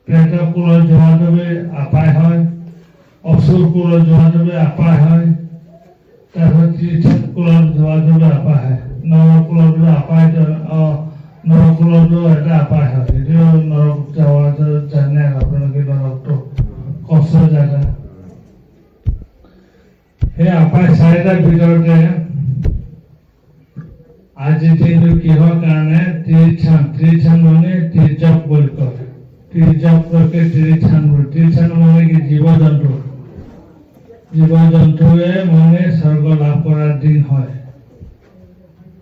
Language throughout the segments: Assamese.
প্ৰেতকুলৰ যোৱাটোৱে আপায় হয়, অসুৰকুলৰ যোৱাটোৱে আপায় হয়, তাৰপিছত তীৰ্থকুলৰ যোৱাটোৱে আপায় হয়, নৰকুলতো আপায় নৰকুলতো এটা আপায় হয়। সেইটো নৰক যোৱাটো জানে আপোনালোকে, নৰকটো কষ্টৰ জাগা। সেই আপায় চাৰিটাৰ ভিতৰতে আজিৰ দিনটো কিহৰ কাৰণে ত্ৰিথান মানে ত্ৰিজক বুলি কয়। ত্ৰিজককে ত্ৰিথান বুলি। ত্ৰিথান মানে কি? জীৱ জন্তুৱে মানে স্বৰ্গ লাভ কৰাৰ দিন হয়।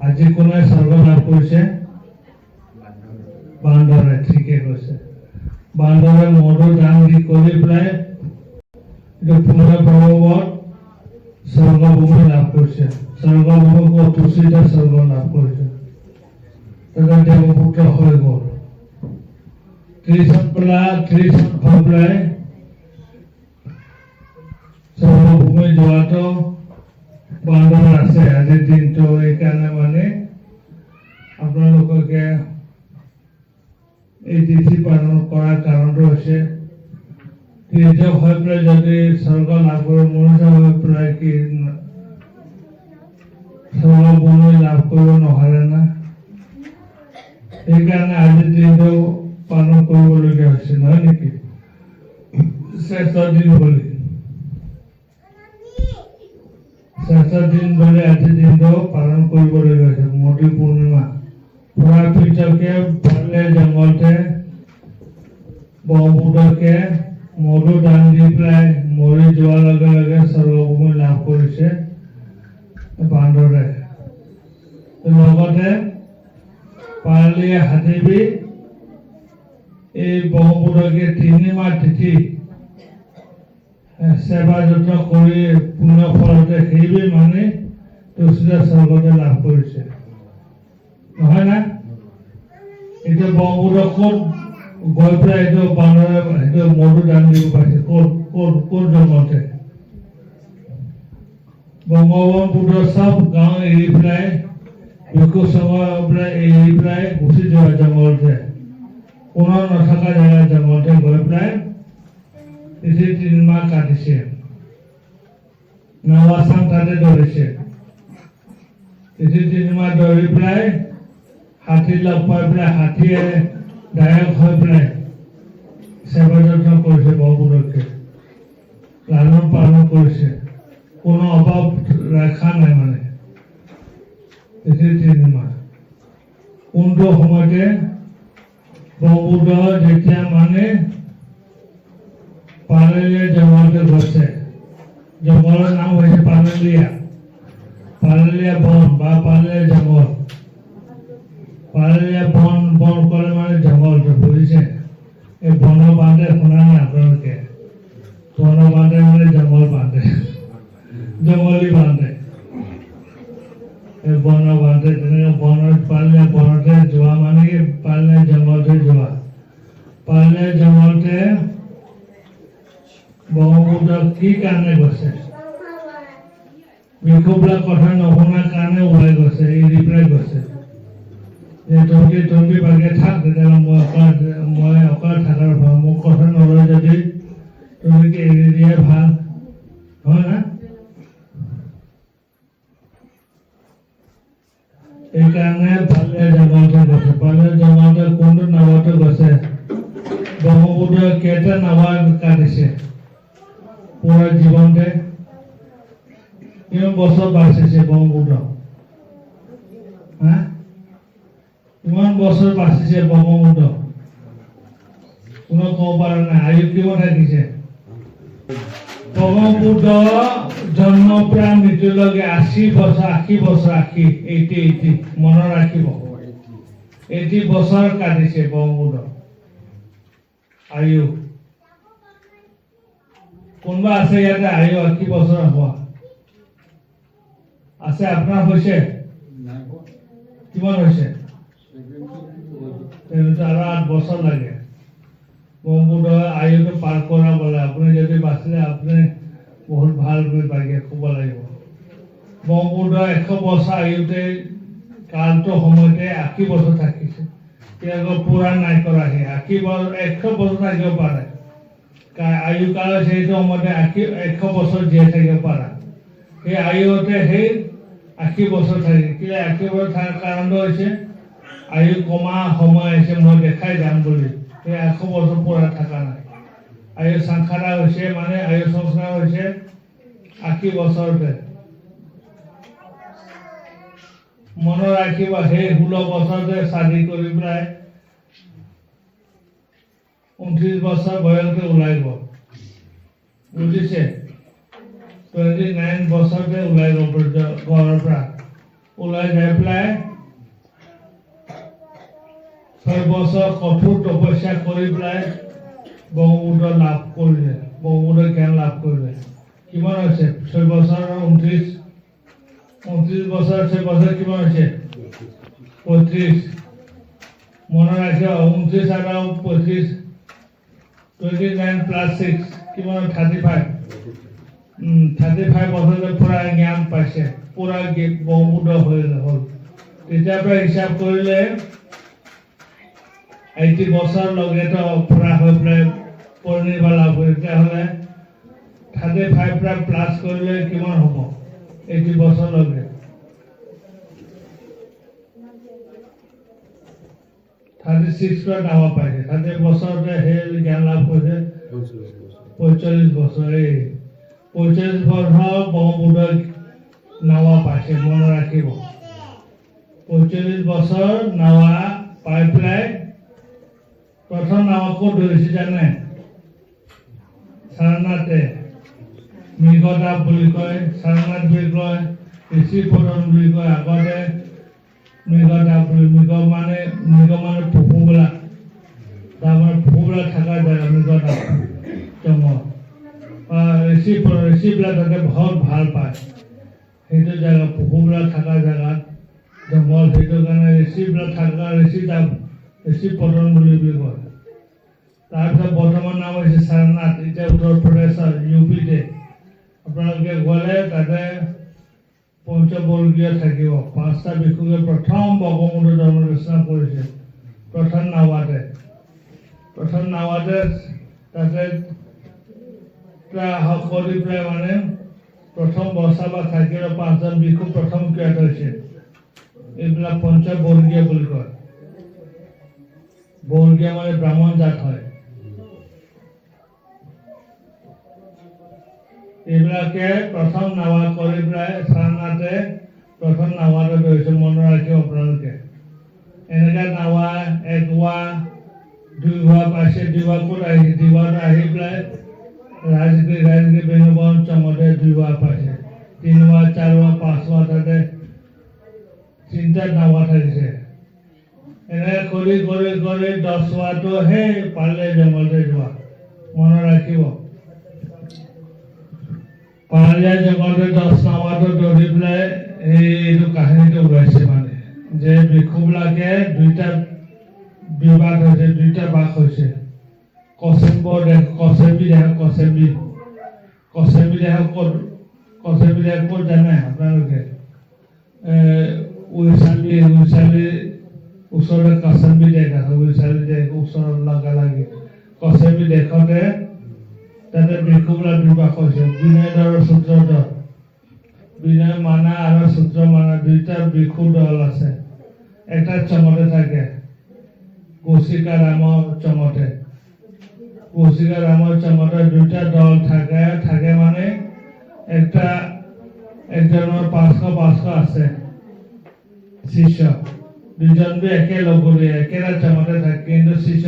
আজি কোনে স্বৰ্গ লাভ কৰিছে? বান্দৰে। ঠিকে কৈছে। বান্দৰে মধু দান দি কৰি পেলাই পূৰ্ণভাৱত স্বৰ্গভূমি লাভ কৰিছে। স্বৰ্গভূমিক অতুচিত স্বৰ্গ লাভ কৰিছে। তাতে দেৱপুত্ৰ হৈ গ'ল। ত্ৰিশত হৈ পেলাই স্বৰ্গভূমি যোৱাটো বান্দৰ আছে আজিৰ দিনটো। এইকাৰণে মানে আপোনালোকে এই তিথি পালন কৰাৰ কাৰণটো হৈছে ত্ৰিজক হৈ পেলাই যদি স্বৰ্গ লাভ কৰে, মনুষ্য হৈ পেলাই কি স্বৰ্গভূমি লাভ কৰিব নোৱাৰে না? সেইকাৰণে আজিৰ দিনটো পালন কৰিবলগীয়া হৈছে, নহয় নেকি? শ্ৰেষ্ঠ দিন বুলি আজিৰ দিনটো পালন কৰিবলগীয়া হৈছে। মধু পূৰ্ণিমা পুৰা পিছকে পালে জংঘলতে ব্ৰহ্মপুত্ৰকে মধু দান দি পেলাই মৰি যোৱাৰ লগে লগে স্বৰ্গভূমি লাভ কৰিছে বান্দৰে। লগতে পাৰালি হাতীবি এই ব্ৰহ্মপুত্ৰকে 3 মাহ তিথি সেৱা যত্ন কৰি পুণ্য ফলতে সেইবি মানে তুচিত স্বৰ্গতে লাভ কৰিছে, নহয় না? এতিয়া ব্ৰহ্মপুত্ৰ ক'ত গৈ পেলাই এইটো বান্দৰে সেইটো মধু দান দিব পাৰিছে? ক'ত জংঘলতে? ব্ৰহ্মপুত্ৰ চব গাঁও এৰি পেলাই ভিক্ষু পেলাই এৰি পেলাই গুচি যোৱা জংঘলতে, কোনো নথকা জেগা জংঘলতে গৈ পেলাই 3 মাহ কাটিছে। নাৱাচাং তাতে ধৰিছে। 3 মাহ ধৰি পেলাই হাতী লগ পাই পেলাই হাতীয়ে দায়ক হৈ পেলাই সেৱা যত্ন কৰিছে, ব্ৰহ্মপুত্ৰকে লালন পালন কৰিছে, কোনো অভাৱ ৰখা নাই মানে 3 মাহ। কোনটো সময়তে ব্ৰহ্মপুত্ৰ যেতিয়া মানে পাৰালিয়া জংঘলতে গৈছে, জংঘলৰ নাম হৈছে পাৰালিয়া বন বা পাৰালিয়া জংঘল। পাৰালিয়া বন কৰে মানে জংঘলটো, বুজিছে? এই বন বান্ধে শুনা নাই আপোনালোকে? বন বান্ধে মানে জংঘল বান্ধে, জংঘলী বান্ধে। এই বন বান্ধে তেনেকে পাৰালিয়া বনতে যোৱা মানে কি পাৰালিয়া জংঘলতে যোৱা। পাৰালিয়া জংঘলতে ব্ৰহ্মপুত্ৰ কি কাৰণে গৈছে? ভিক্ষুবিলাক কথা নুশুনাৰ কাৰণে ওলাই গৈছে, এৰি পেলাই গৈছে। যে তহঁতি বাগে থাক, তেতিয়াহ'লে মই অকলে থাকাৰ ভাল, মোক কথা নলয় যদি তুমি এৰি দিয়াই ভাল, হয় না? সেইকাৰণে পাৰালিয়া জংঘলতে গৈছে। পাৰালিয়া জংঘলতে কোনটো নাৱতে গৈছে? ব্ৰহ্মপুত্ৰ কেইটা নাৱা কাটিছে পুৰা জীৱনতে? কিমান বছৰ বাচিছে ব্ৰহ্মপুত্ৰ? কিমান বছৰ বাচিছে ব্ৰহ্মপুত্ৰ? কোনো ক'ব পৰা নাই। আয়ু কিমান থাকিছে? ব্ৰহ্মপুত্ৰ জন্মৰ পৰা মৃত্যুলৈকে 80 মনত ৰাখিব। 80 বছৰ কাটিছে ব্ৰহ্মপুত্ৰ আয়ু। কোনোবা আছে ইয়াতে আয়ু 80 বছৰ হ'ব? আছে? আপোনাৰ হৈছে? কিমান হৈছে? আৰু 8 বছৰ লাগে ব্ৰহ্মপুত্ৰ আয়ুটো পাৰ কৰাবলৈ। আপুনি যদি বাচিলে আপুনি বহুত ভাল কৰি বাগিয়ে শুব লাগিব। ব্ৰহ্মপুত্ৰ 100 বছৰ আয়ুতে কালটো সময়তে 80 বছৰ থাকিছে। পুৰা নাই কৰা সেই 80 বছৰ 100 বছৰ থাকিব পাৰে আয়ু কাল সেইটো সময়তে 100 বছৰ জীয়াই থাকিব পাৰা সেই আয়ুতে সেই 80 বছৰ থাকে কি 80 বছৰ থকাৰ কাৰণ হৈছে আয়ু কমা সময় আছে মই দেখাই যাম বুলি সেই 100 বছৰ পুৰা থকা নাই আয়ু সংখ্যাটা হৈছে মানে আয়ু সংখ্যা হৈছে 80 বছৰতে মন ৰাখিবা সেই 16 বছৰতে শাদী কৰি পেলাই 29 বছৰ বয়সতে ওলাই গ'ল বুজিছে 29 বছৰতে ওলাই গ'ল ঘৰৰ পৰা ওলাই যাই পেলাই 6 বছৰ কঠোৰ তপস্যা কৰি পেলাই ব্ৰহ্মপুত্ৰ লাভ কৰিলে ব্ৰহ্মপুত্ৰ জ্ঞান লাভ কৰিলে কিমান হৈছে 6 বছৰ 29 বছৰ 6 বছৰ কিমান হৈছে 35 মনে ৰাখিবা 29 আৰু 35 29 plus 6 কিমান 35 35 বছৰতে পুৰা জ্ঞান পাইছে পুৰা ব্ৰহ্মপুত্ৰ হৈ হ'ল তেতিয়াৰ পৰা হিচাপ কৰিলে 80 বছৰ লগেতো পুৰা হৈ পেলাই পৰিনিৰ্বাণ লাভ কৰে তেতিয়াহ'লে 35 পৰা প্লাছ কৰিলে কিমান হ'ব 80 বছৰ লগে 36 পৰা নামা পাইছে 30 বছৰতে সেই জ্ঞান লাভ কৰিছে 45 বছৰ 45 বছৰ ব্ৰহ্মপুত্ৰ নাৱা পাইছে মনে ৰাখিব 45 বছৰ নাৱা পাই পেলাই প্ৰথম নাৱা ক'ত ধৰিছে জানে সাৰনাথে মৃগদা বুলি কয় সাৰনাথ বুলি কয় ঋষি পদন বুলি কয় আগতে মৃগদা বুলি মৃগ মানে পশুবিলাক তাৰমানে পশুবিলাক থকা জেগা মৃগদা জংঘল ঋষিবিলাক তাতে বহুত ভাল পায় সেইটো জেগা পশুবিলাক থকা জেগাত জংঘল সেইটো কাৰণে ঋষিবিলাক থকা ঋষি পদন বুলি কয় তাৰপিছত বৰ্তমান নাম হৈছে সাৰনাথ এতিয়া উত্তৰ প্ৰদেশৰ ইউপিতে আপোনালোকে গ'লে তাতে পঞ্চবৰ্গীয় থাকিব 5টা ভিক্ষুকে প্ৰথম ব্ৰহ্মপুত্ৰ ধৰ্ম ৰচনা কৰিছে প্ৰথম নাৱাতে তাতে কৰি পেলাই মানে প্ৰথম বৰ্ষা বা থাকিলে 5জন ভিক্ষু প্ৰথম ক্ৰিয়াত হৈছে এইবিলাক পঞ্চবৰ্গীয় বুলি কয় বৰ্গীয় মানে ব্ৰাহ্মণ জাত হয় এইবিলাকে প্ৰথম নাৱা কৰি পেলাই সাৰনাথে প্ৰথম নাৱাতে ধৰিছে মনে ৰাখিব আপোনালোকে এনেকা নাৱা 1 ৱা 2 ৱা পাইছে 2 ৱা ক'ত আহিছে 2 ৱাত আহি পেলাই ৰাজগিৰি বেনুবন চমতে 2 ৱা পাইছে 3 ৱা 4 ৱা 5 ৱা তাতে 3টা নাৱা থাকিছে এনে কৰি 10 ৱাটো সেই পালে জংঘলতে যোৱা মনে ৰাখিব পাহাৰীয়া জংঘলতে 10 নাৱাটো ধৰি পেলাই এইটো কাহিনীটো ওলাইছে মানে যে ভিক্ষুবিলাকে 2টা বিবাদ হৈছে 2টা বাস হৈছে কচেম্বি দেহ ক'ত জানে আপোনালোকে উইচালি ওচৰতে কচেম্বি দেশ আছে উইচালি দেশ ওচৰত লাগি কচেম্বি দেশতে তাতে ভিক্ষুবিলাক 2 বাস হৈছে বিনয়ধৰ আৰু সূত্ৰধৰ বিনয় মানা আৰু সূত্ৰ মানা 2টা ভিক্ষু দল আছে এটা চমতে থাকে কৌশিকা ৰামৰ চমতে 2টা দল থাকে মানে একজনৰ 500 আছে শিষ্য 2জন একেলগে একেটা চমতে থাকে কিন্তু শিষ্য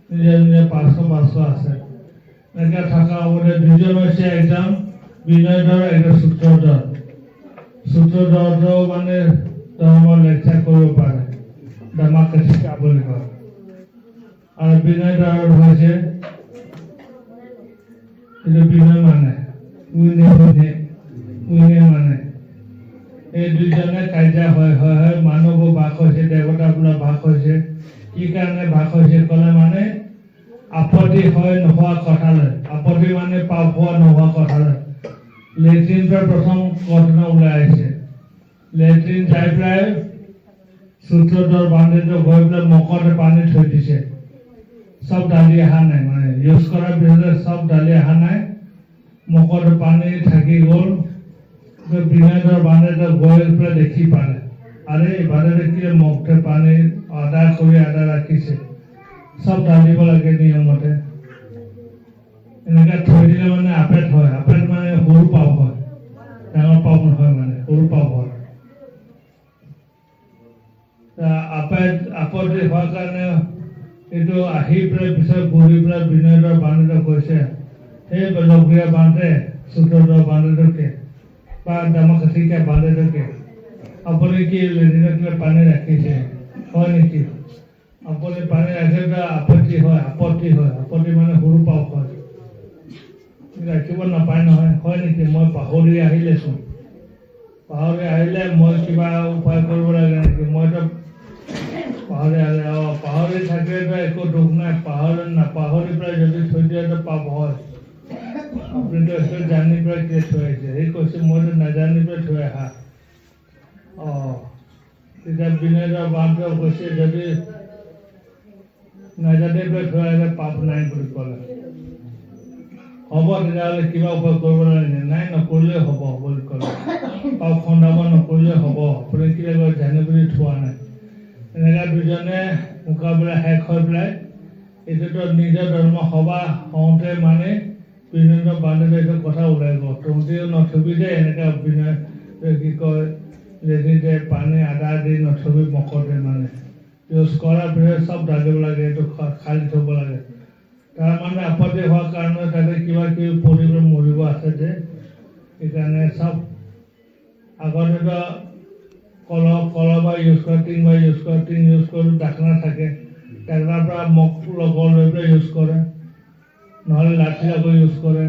নিজৰ 500 আছে এনেকৈ থকা অৱধি 2জন হৈছে একজন বিনয়ধৰ একজন সূত্ৰধৰটো মানে ধৰ্মৰ লেকচাৰ কৰিব পাৰে ডামাকাশিকা বুলি কয় আৰু বিনয়ধৰ হৈছে বিনয় মানে উইনে মানে এই 2জনে কাজিয়া হয় মানুহবোৰ বাস হৈছে দেৱতাবিলাক বাস হৈছে কি কাৰণে বাস হৈছে ক'লে মানে আপত্তি হয় নোহোৱা কথালৈ আপত্তি মানে পাপ হোৱা নোহোৱা কথালৈ লেট্ৰিন পৰা প্ৰথম ঘটনা ওলাই আহিছে লেট্ৰিন যাই পেলাই সূত্ৰধৰ বান্ধেটো গৈ পেলাই মকতে পানী থৈ দিছে সব ডালি অহা নাই মানে ইউজ কৰাৰ পিছতে সব ডালি অহা নাই মকতে পানী থাকি গ'ল বিনয়ধৰ বান্ধেটো গৈ পেলাই দেখি পালে আৰে বান্ধে দেখিলে মকতে পানী আদা কৰি আদা ৰাখিছে সব ডালিব লাগে নিয়মতে এনেকৈ থৈ দিলে মানে আপেট হয় আপেট মানে সৰু পাপ হয় ডাঙৰ পাপ নহয় মানে সৰু পাপ হয় আপত্তি হোৱাৰ কাৰণে এইটো আহি পেলাই পিছত ঘূৰি পেলাই বিনয়ধৰ বান্ধেটো কৈছে সেই লগৰীয়া বান্ধে সূত্ৰধৰ বান্ধেটোকে বা দামাকাঠিকে বান্ধেটোকে আপুনি কি লেট্ৰিনত পানী ৰাখিছে হয় নেকি আপুনি পানী ৰাখিলে আপত্তি হয় আপত্তি মানে সৰু পাপ হয় ৰাখিব নাপায় নহয় হয় নেকি মই পাহৰি আহিলেচোন পাহৰি আহিলে মই কিবা উপায় কৰিব লাগে নেকি মইতো পাহৰি থাকিলেতো একো দুখ নাই পাহৰি পেলাই যদি থৈ দিয়াটো পাপ হয় আপুনিতো সেইটো জানি পেলাই কি থৈ আহিছে সেই কৈছে মইতো নাজানি পেলাই থৈ আহা তেতিয়া বিনয়ধৰ বান্ধেও কৈছে যদি নাজানি পেলাই থৈ আহিলে পাপ নাই বুলি ক'লে হ'ব তেতিয়াহ'লে কিবা উপায় কৰিব লাগে নাই নকৰিলেও হ'ব বুলি ক'লে পাপ খণ্ডাব নকৰিলেও হ'ব আপুনি কি লাগিব জানি বুলি থোৱা নাই এনেকৈ দুজনে মোকাবিলা শেষ হৈ পেলাই এইটোতো নিজৰ ধৰ্ম সভা হওঁতে মানে বিনয়ধৰ বান্ধেটো এইটো কথা ওলাই গ'ল তহঁতিও নথবি দে এনেকৈ বিনয় কি কয় লেট্ৰিনতে পানী আদা দি নথবি মকতে মানে ইউজ কৰাৰ পিছত চব ঢালিব লাগে এইটো খালি থ'ব লাগে তাৰ মানে আপত্তি হোৱাৰ কাৰণে তাতে কিবা কিবি পৰিব মৰিব আছে যে সেইকাৰণে চব আগতেতো কলহ ইউজ কৰে টিং ইউজ কৰি ডাকনা থাকে ডাকনাৰ পৰা মগ লগৰ লৈ পেলাই ইউজ কৰে নহ'লে লাঠি লগত ইউজ কৰে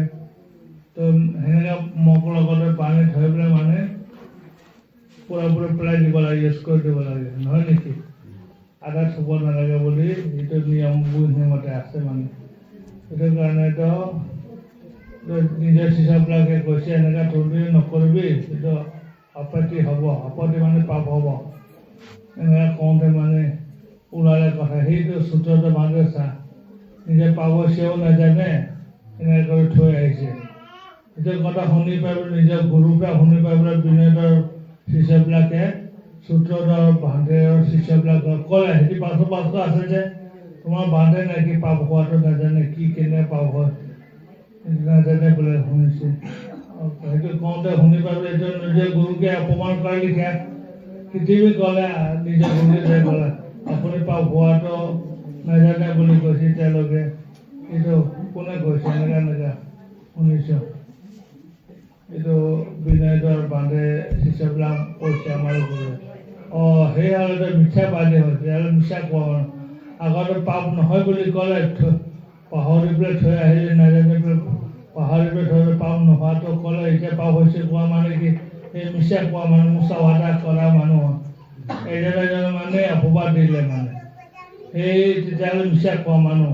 তো সেনেকৈ মগ লগতে পানী থৈ পেলাই মানে পুৰা পেলাই দিব লাগে ইউজ কৰি দিব লাগে নহয় নেকি আদা থ'ব নালাগে বুলি এইটো নিয়মতে আছে মানে সেইটো কাৰণেতো নিজৰ হিচাপবিলাকে কৈছে এনেকৈ তহঁতি নকৰিবি কিন্তু আপত্তি হ'ব আপত্তি মানে পাপ হ'ব এনেকৈ কওঁতে মানে ওলালে কথা সেইটো সূত্ৰধৰ বান্ধে চা নিজে পাব সেও নাজানে এনেকৈ কৰি থৈ আহিছে সেইটো কথা শুনি পাই নিজৰ গুৰুৰ পৰা শুনি পাই পেলাই বিনয়ধৰ শিষ্যবিলাকে সূত্ৰধৰ বান্ধেৰ শিষ্যবিলাকক ক'লে সিহঁতি পাছত আছে যে তোমাৰ বান্ধে নাকি পাপ হোৱাটো নাজানে কি কেনে পাপ হয় নাজানে বোলে শুনিছে সেইটো কওঁতে শুনি পাবলৈ এইটো নিজৰ গুৰুকে অপমান কৰা লিখা পৃথিৱী ক'লে নিজৰ গুৰুকে ক'লে আপুনি পাপ হোৱাটো নাজানে বুলি কৈছে তেওঁলোকে এইটো কোনে কৈছে এনেকৈ শুনিছোঁ এইটো বিনয়ধৰ বান্ধে শিষ্যবিলাক কৈছে আমাৰ গুৰুৱে সেই হ'লে মিছা বান্ধে হৈছে আৰু মিছা কোৱা আগতে পাপ নহয় বুলি ক'লে পাহৰি পেলাই থৈ আহিলে নাজানি পেলাই পাহৰি পেলাই থৈ পাপ নোহোৱাটো ক'লে এতিয়া পাপ হৈছে কোৱা মানে কি এই মিছা কোৱা মানুহ মোচা ৱাদা কৰা মানুহ এজন মানে অপবাদ দিলে মানে সেই তেতিয়াহ'লে মিছা কোৱা মানুহ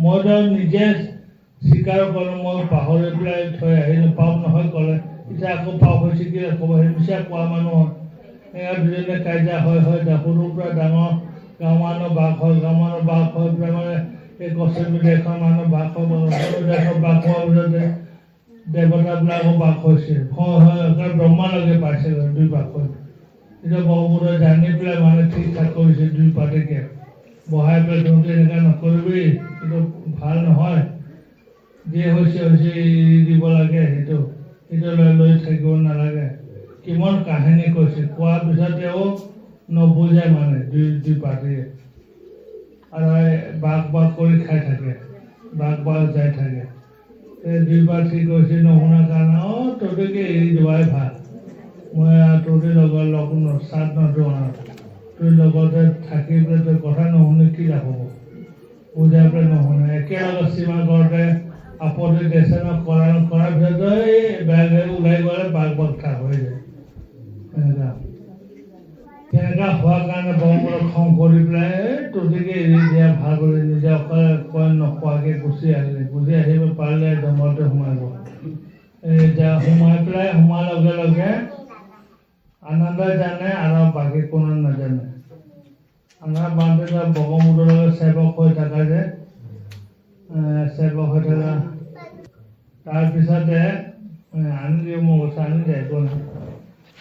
মইতো নিজে স্বীকাৰ কৰোঁ মই পাহৰি পেলাই থৈ আহিলোঁ পাপ নহয় ক'লে এতিয়া আকৌ পাপ হৈছে কি ক'ব সেই মিছা কোৱা মানুহ দুজনে কাজিয়া হয় সৰুৰ পৰা ডাঙৰ গাঁও মানুহ বাস হয় পেলাই মানে এই কচমি দেশৰ মানুহ বাস দেশৰ বাস হোৱাৰ পিছতে দেৱতাবিলাকো বাস হৈছে ব্ৰহ্মালৈকে পাইছে দুই বাস হৈ এতিয়া ব্ৰহ্মপুত্ৰ জানি পেলাই মানে ঠিক ঠাক কৰিছে দুই পাতিকে বহাই পেলাই তহঁতি এনেকৈ নকৰিবি কিন্তু ভাল নহয় যি হৈছে এৰি দিব লাগে সেইটো লৈ থাকিব নালাগে কিমান কাহিনী কৈছে কোৱাৰ পিছতেও নুবুজে মানে দুই পাৰ্টিয়ে আৰু বাঘ কৰি খাই থাকে বাঘ যাই থাকে এই দুই পাৰ্টি কৈছে নুশুনাৰ কাৰণে তহঁতিকে এৰি যোৱাই ভাল মই তহঁতি লগত চাট নদিওঁ তোৰ লগতে থাকি পেলাই তই কথা নুশুনি কি লাভ হ'ব বুজাই পেলাই নুশুনে একেলগে সীমা ঘৰতে আপত্তি দেশন কৰাৰ পিছত এই বেগ ওলাই গ'লে বাঘ ঠাক হৈ যায় তেনেকুৱা হোৱাৰ কাৰণে ব্ৰহ্মপুত্ৰ খং কৰি পেলাই তহঁতিকে এৰি দিয়া ভাল কৰি নিজে অকলে কয় নোখোৱাকৈ গুচি আহিব পাৰিলে জংঘলতে সোমাই গ'ল এতিয়া সোমাৰ লগে লগে আনন্দই জানে আৰু বাকী কোনো নাজানে আমাৰ বান্ধে বগমুদৰ সেৱক হৈ থকা যে সেৱক হৈ থকা তাৰপিছতে আনি দিওঁ মোৰ আনি যায়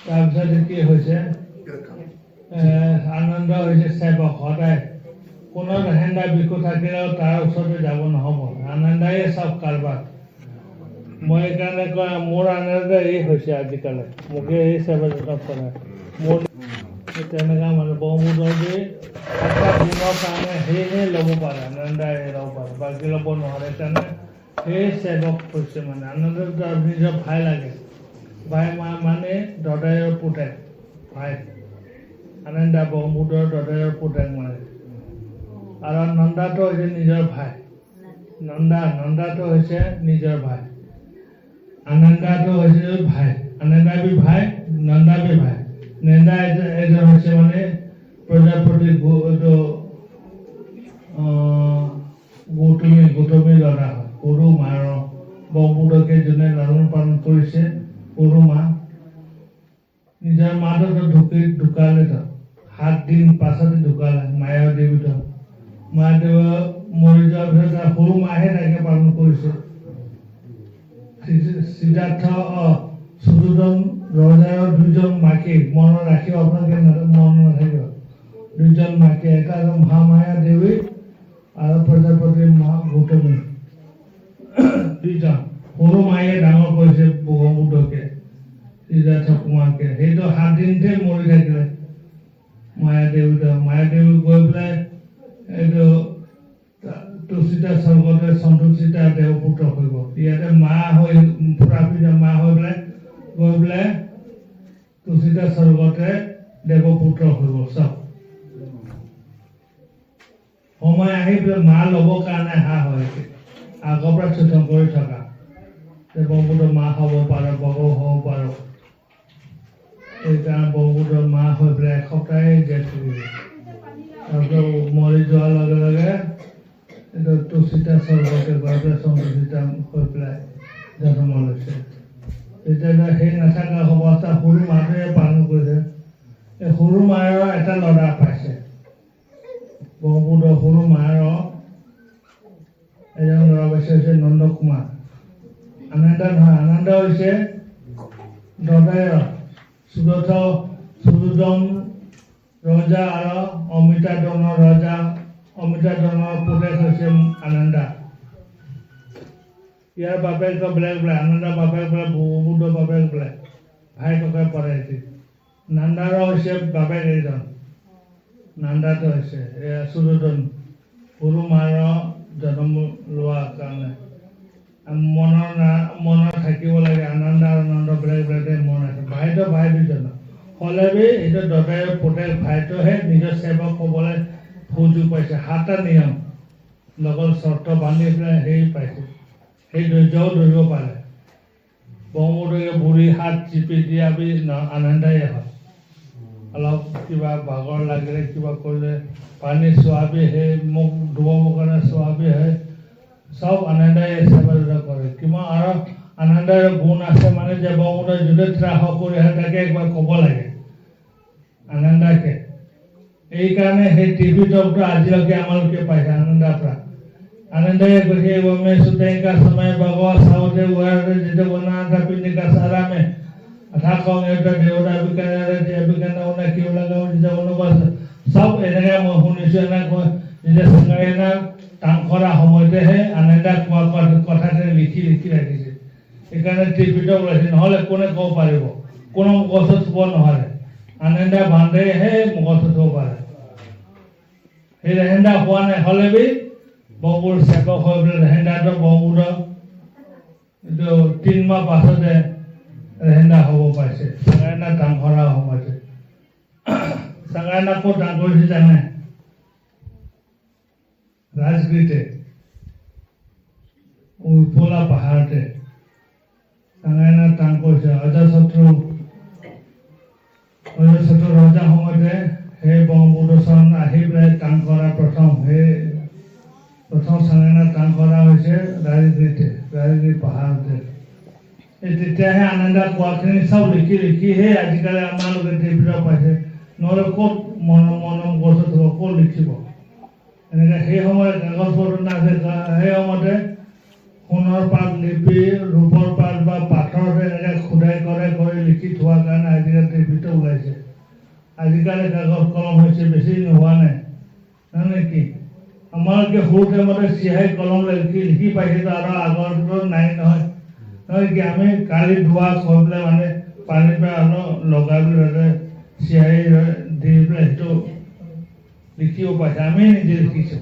তাৰপিছতে কি হৈছে আনন্দ হৈছে সেৱক সদায় কোনো ৰেহেন্দা বিকু থাকিলেও তাৰ ওচৰতে যাব নহ'ব আনন্দাই চব কাৰবাৰ মই সেইকাৰণে কয় মোৰ আনন্দ এই হৈছে আজিকালি মোকে এই সেৱা যত্ন কৰে মোৰ তেনেকুৱা মানে বগমুদৰ দি এটা দিনৰ কাৰণে সেয়েহে ল'ব পাৰে আনন্দাই ল'ব পাৰে বাকী ল'ব নোৱাৰে কাৰণে সেই সেৱক হৈছে মানে আনন্দ নিজৰ ভাই লাগে ভাই মানে দদায়ৰ পুতেক ভাই আনন্দা বগমুদৰ দদায়ৰ পুতেক মানে আৰু নন্দাটো হৈছে নিজৰ ভাই নন্দাটো হৈছে নিজৰ ভাই আনন্দাটো হৈছে ভাই আনন্দা বি ভাই নন্দা বি ভাই নন্দা এজন হৈছে মানে প্ৰজাপতি গৌতমী ল'ৰা হয় সৰু মাৰ বগমুদকে যোনে লালন পালন কৰিছে সৰু মা নিজৰ মাতো ঢুকালে 7 দিন পাছতে ঢুকালে মায়াদেৱীতো মায়াদেৱ মৰি যোৱাৰ পিছত সৰু মাহে তাকে পালন কৰিছে সিদ্ধাৰ্থ সুযোজন ৰজাৰ 2জন মাকে মনত ৰাখিব আপোনালোকে মনত নাথাকিব 2জন মাকে এটা মহামায়া দেৱী আৰু প্ৰজাপতি মা গৌতমী 2জন সৰু মায়ে ডাঙৰ কৰিছে বগমুদকে সিদ্ধাৰ্থ কুমাৰকে সেইটো 7 দিনতে মৰি থাকিলে মায়াদেৱী গৈ পেলাই এইটো তুচিতা স্বৰ্গতে সন্তোষিতা দেৱপুত্ৰ হৈ গ'ল ইয়াতে মা হৈ পুৰাপিতা মা হৈ পেলাই গৈ পেলাই তুচিতা স্বৰ্গতে দেৱপুত্ৰ হৈ গ'ল চব সময় আহি পেলাই মা ল'বৰ কাৰণে হয় আগৰ পৰা চিন্তন কৰি থকা বগমুদৰ মা হ'ব পাৰে বগ হ'ব পাৰোঁ সেইকাৰণে বগমুদৰ মা হৈ পেলাই এসপ্তাহে জীয়াই থাকিব তাৰপিছত মৰি যোৱাৰ লগে লগে এইটো তুচিতা স্বৰ্গতে গৈ পেলাই সন্তোষিতা হৈ পেলাই জন্ম লৈছে তেতিয়া সেই নাথাকা অৱস্থা সৰু মাটোৱে পালন কৰিছে এই সৰু মায়েৰ এটা ল'ৰা পাইছে বগমুদৰ সৰু মায়েৰ এজন ল'ৰা পাইছে হৈছে নন্দ কুমাৰ আনন্দ নহয় আনন্দ হৈছে দদায়ৰ সুযোজন ৰজা আৰু অমিতাদনৰ পুতেক হৈছে আনন্দা ইয়াৰ বাপেক বেলেগ বেলেগ আনন্দা বাপেক বেলেগ বগমুদৰ বাপেক বেলেগ ভাই ককাই পৰে নান্দাৰ হৈছে বাপেক এইজন নান্দাটো হৈছে সুযোজন সৰু মাৰ জন্ম লোৱাৰ কাৰণে মনৰ থাকিব লাগে আনন্দ আৰু নন্দ বেলেগ বেলেগ মন আছে ভাইটো ভাই 2জন হ'লে বি এইটো দদায়ৰ পুতেক ভাইটোহে নিজৰ সেৱক হ'বলৈ সুযোগ পাইছে 7টা নিয়ম লগত চৰ্ত বান্ধি পেলাই সেই পাইছে সেই ধৈৰ্যও ধৰিব পাৰে বগমুদকে বুঢ়ী হাত চিপি দিয়া বি আনন্দাই হয় অলপ কিবা ভাগৰ লাগিলে কিবা কৰিলে পানী চোৱাবি সেই মোক ধুবৰ কাৰণে চোৱাবি হয় সব আনন্দাই সেৱা কৰে কিমান আৰু আনন্দাৰ গুণ আছে মানে যে বগমুদৰ যুদ্ধ ত্ৰাস কৰি তাকে একবাৰ ক'ব লাগে আনন্দাকে এইকাৰণে সেই টিভি টকটো আজিলৈকে আমালোকে পাইছে আনন্দাৰ পৰা आनंदय कुछ वो में सुते का समय भगवा साउदे वारे जिते बना था पिंडी का सारा में अथा कौन এটা দেউতা বিকারে যে বিকানা ওনা কি লাগাও যে ওনা বাস সব এনেকা মহুনিছে না যে সঙ্গে না টাংখরা সময়তে হে আনন্দা কথাতে লিখি রাখিছে এখানে টিভিটো ওলাইছে নহলে কোনে কব পাৰিব কোনো গছ থব নহলে আনন্দা বান্ধে হে গছ থব পাৰে এই ৰেহেন্দা হোৱা নাই হলে বি বগুৰ সেৱক হৈ পেলাই ৰেহেন্দাটো বগুৰ এইটো 3 মাহ পাছতে ৰেহেন্দা হ'ব পাইছে চাঙাইনা টাংখৰা সময়তে চাঙাইনা ক'ত টাং কৰিছে জানে ৰাজগীতে উপলা পাহাৰতে চাঙাইনা টাং কৰিছে অজাশত্ৰু ৰজা সময়তে সেই বংগোদশন আহি পেলাই টাং কৰা প্ৰথম চাঙাইনা টাং কৰা হৈছে ৰাজগীৰ পাহাৰতে তেতিয়াহে আনন্দা কোৱাখিনি চব লিখি লিখিহে আজিকালি আমালোকে টিভিত পাইছে নহ'লে ক'ত মনম গছত হ'ব সকলো লিখিব এনেকৈ সেই সময়ত কাগজ পত্ৰ নাছিল সেই সময়তে সোণৰ পাত লিপি ৰূপৰ পাত বা পাথৰতে এনেকৈ খোদাই কৰি লিখি থোৱাৰ কাৰণে আজিকালি টিভিটো ওলাইছে আজিকালি কাগজ কলম হৈছে বেছি নোহোৱা নাই নহয় কি আমালোকে সৰু টাইমতে চিয়াহী কলম লিখি পাইছিলোঁ আৰু আগৰটো নাই নহয় নহয় কি আমি কালি ধোৱা কৈ পেলাই মানে পানী পৰা অলপ লগাই পেলাই চিয়াহী দি পেলাই সেইটো লিখিব পাইছে আমি নিজে লিখিছোঁ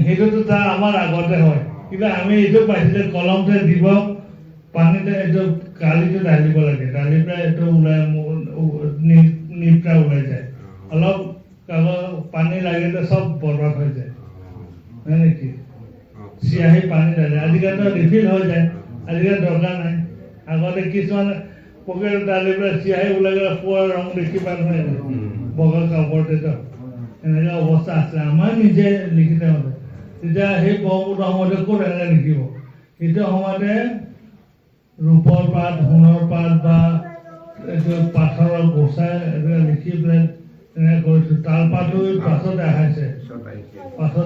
সেইটোতো তাৰ আমাৰ আগতে হয় কিন্তু আমি এইটো পাইছোঁ যে কলমতে দিব পানীতে এইটো কালিটো ঢালিব লাগে ঢালি পেলাই এইটো ওলাই নিপটা ওলাই যায় অলপ কাগজ পানী লাগিলে চব বৰবাদ হৈ যায় হয় নেকি চিয়াহী পানী ঢালে আজিকালিতো ৰিফিল হৈ যায় আজিকালি দৰকাৰ নাই আগতে কিছুমান পকেট ঢালি পেলাই চিয়াহী ওলাই গ'লে পুৱা ৰং দেখি পাই নহয় বগা কাপোৰতেতো এনেকুৱা অৱস্থা আছে আমাৰ নিজে লিখি থাকোঁতে তেতিয়া সেই ব্ৰহ্মপুত্ৰ সময়তে ক'ত এনেকৈ লিখিব সেইটো সময়তে ৰূপৰ পাত সোণৰ পাত বা এইটো পাথৰৰ গোচাই এনেকৈ লিখি পেলাই এনেকৈ কৰিছোঁ তালপাতো পাছত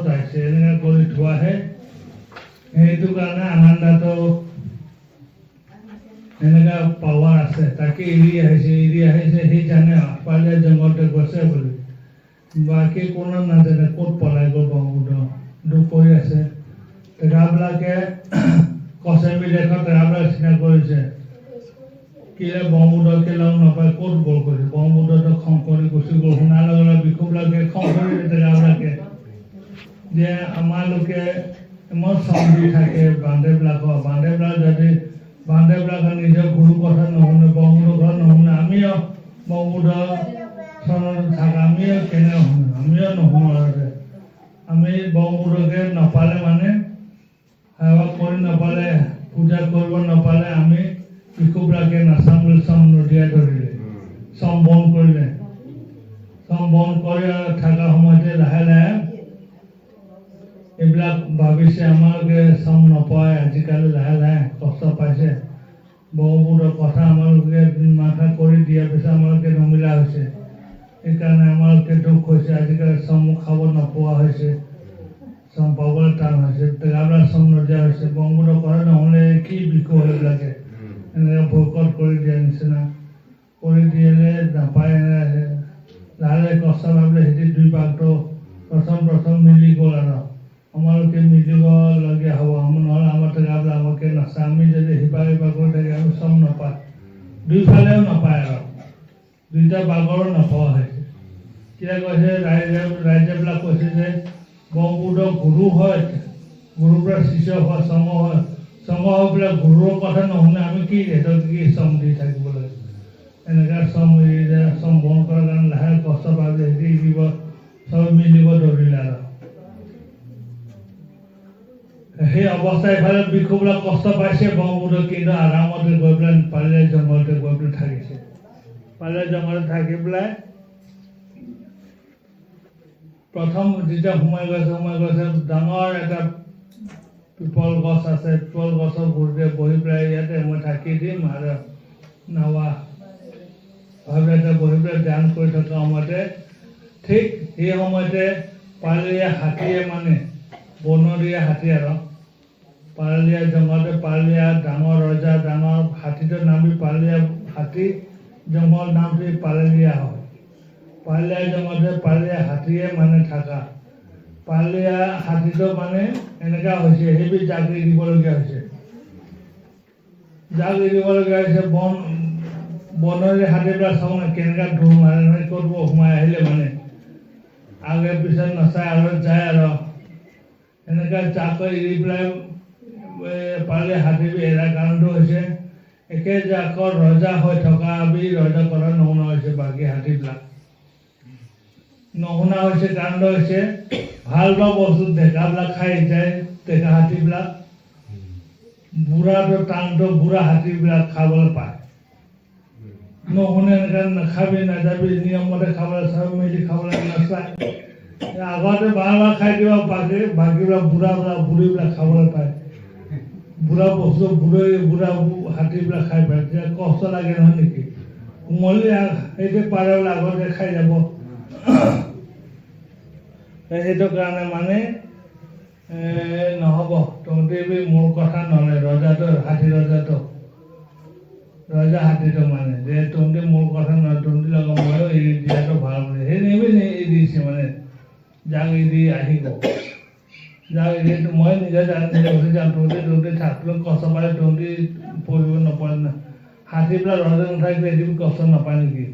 আহিছে এনেকৈ কৰি থোৱাহে সেইটো কাৰণে আনন্দাটো এনেকুৱা পাৱাৰ আছে তাকে এৰি আহিছে সেই জানে পালে জংঘলতে গৈছে বুলি বাকী কোনো নাজানে ক'ত পলাই গ'ল ব্ৰহ্মপুত্ৰ দুখ কৰি আছে তেৰাবিলাকে কচেমি দেশত তেৰাবিলাক চিনাক্ত কৰিছে কিলে ব্ৰহ্মপুত্ৰকে লগ নাপায় ক'ত গ'ল কৰিছে ব্ৰহ্মপুত্ৰটো খং কৰি গুচি গ'ল শুনাৰ লগে লগে বিষুবিলাকে খং কৰি তেৰাবিলাকে যে আমালোকে ইমান চম্ভি থাকে বান্ধেবিলাক যদি বান্ধেবিলাকে নিজৰ গুৰু কথা নুশুনে ব্ৰহ্মপুত্ৰ কথা নুশুনে আমিও ব্ৰহ্মপুত্ৰ চনত থাকা আমিও কেনে শুনো আমিও নুশুনো আমি ব্ৰহ্মপুত্ৰকে নাপালে মানে সেৱা কৰি নাপালে পূজা কৰিব নাপালে আমি শিশুবিলাকে নাচাম বুলি চম নদিয়াই ধৰিলে চম বন্ধ কৰিলে চম বন্ধ কৰি থকা সময়তে লাহে লাহে এইবিলাক ভাবিছে আমালোকে চম নপায় আজিকালি লাহে লাহে কষ্ট পাইছে ব্ৰহ্মপুত্ৰৰ কথা আমালোকে মাথা কৰি দিয়াৰ পিছত আমালোকে নমিলা হৈছে সেইকাৰণে আমালোকে দুখ হৈছে আজিকালি চম খাব নোপোৱা হৈছে চম পাবলৈ টান হৈছে তেৰাবিলাক চম নদিয়া হৈছে ব্ৰহ্মপুত্ৰ কথা নহ'লে কি বিষয় হৈ লাগে এনেকৈ বয়কট কৰি দিয়া নিচিনা কৰি দিলে নাপায় লাহে লাহে কষ্ট ভাবিলে সিহঁতি দুই ভাগটো প্ৰথম মিলি গ'ল আৰু আমালোকে মিলিবলগীয়া হ'ব নহ'লে আমাৰ তেৰাবিলাক আমাকে নাচায় আমি যদি সিপাৰ কৰি থাকে আমি চম নাপায় দুইফালেও নাপায় আৰু দুইটা ভাগৰো নোপোৱা হৈছে এতিয়া কৈছে ৰাইজেবিলাক কৈছে যে ব্ৰহ্মপুত্ৰ গুৰু হয় গুৰুৰ পৰা শিষ্য হয় চম হৈ পেলাই গুৰুৰ কথা নুশুনে আমি কি সিহঁতক কি চম দি থাকিব লাগে এনেকৈ চম বন্ধ কৰাৰ কাৰণে লাহে কষ্ট পালে সিহঁতি দিব চব মিলিব ধৰিলে আৰু সেই অৱস্থা ইফালে বিষুবিলাক কষ্ট পাইছে ব্ৰহ্মপুত্ৰ কিন্তু আৰামতে গৈ পেলাই পালে জংঘলতে গৈ পেলাই থাকিছে পালে জংঘলত থাকি পেলাই প্ৰথম যেতিয়া সোমাই গৈছে ডাঙৰ এটা পিপল গছ আছে পিপল গছৰ গুৰিতে বহি পেলাই ইয়াতে মই থাকি দিম আৰু নাৱা ভাবে বহি পেলাই ধ্যান কৰি থকা সময়তে ঠিক সেই সময়তে পাৰলীয়া হাতীয়ে মানে বনৰীয়া হাতী আৰু পাৰলীয়া জংঘলতে পাৰলীয়া ডাঙৰ ৰজা ডাঙৰ হাতীটোৰ নাম পাৰলীয়া হাতী জংঘল নামটো পাৰলীয়া হয় পাৰলীয়া জংঘলতে পাৰলীয়া হাতীয়ে মানে থকা পাৰলীয়া হাতীটো মানে এনেকুৱা হৈছে সেইবিধ জাগৰি দিবলগীয়া হৈছে বনৰীয়া হাতীবিলাক চাওঁ না কেনেকুৱা ধুম মাৰে নহয় ক'ত সোমাই আহিলে মানে আগে পিছত নাচায় আৰু যায় আৰু এনেকুৱা জাকৈ এৰি পেলাই পাৰলীয়া হাতীবোৰ এৰাৰ কাৰণটো হৈছে একে জাকৰ ৰজা হৈ থকা ৰজা কৰা নশুনা হৈছে বাকী হাতীবিলাক নশুনা হৈছে কাৰণটো হৈছে ভাল পোৱা বস্তু ডেকাবিলাক খাই যায় ডেকা হাতীবিলাক বুঢ়াটো টানটো বুঢ়া হাতীবিলাক খাবলৈ পায় নুশুনে এনেকৈ নাখাবি নাযাবি নিয়মমতে খাবলৈ চব মিলি খাবলৈ নাচায় আগতে ভাল খাই দিব বাকীবিলাক বুঢ়ীবিলাক খাবলৈ পায় বুঢ়া বস্তু বুঢ়া হাতীবিলাক খাই পায় তেতিয়া কষ্ট লাগে নহয় নেকি কুমলী সেইটো পাৰে বোলে আগতে খাই যাব সেইটো কাৰণে মানে নহ'ব তহঁতি মোৰ কথা নলয় ৰজাটো ৰজা হাতীটো মানে যে তহঁতি মোৰ কথা নলয় তহঁতি লগত ময়ো এৰি দিয়াটো ভাল বুলি সেই নেমেই এৰি দিছে মানে যাক এৰি আহিব যাক এৰি মই নিজে উঠি যাম তহঁতি থাকিলেও কষ্ট পালে তহঁতি পঢ়িব নপৰে না হাতীবিলাক ৰজা নাথাকিলে এদিন কষ্ট নাপায় নেকি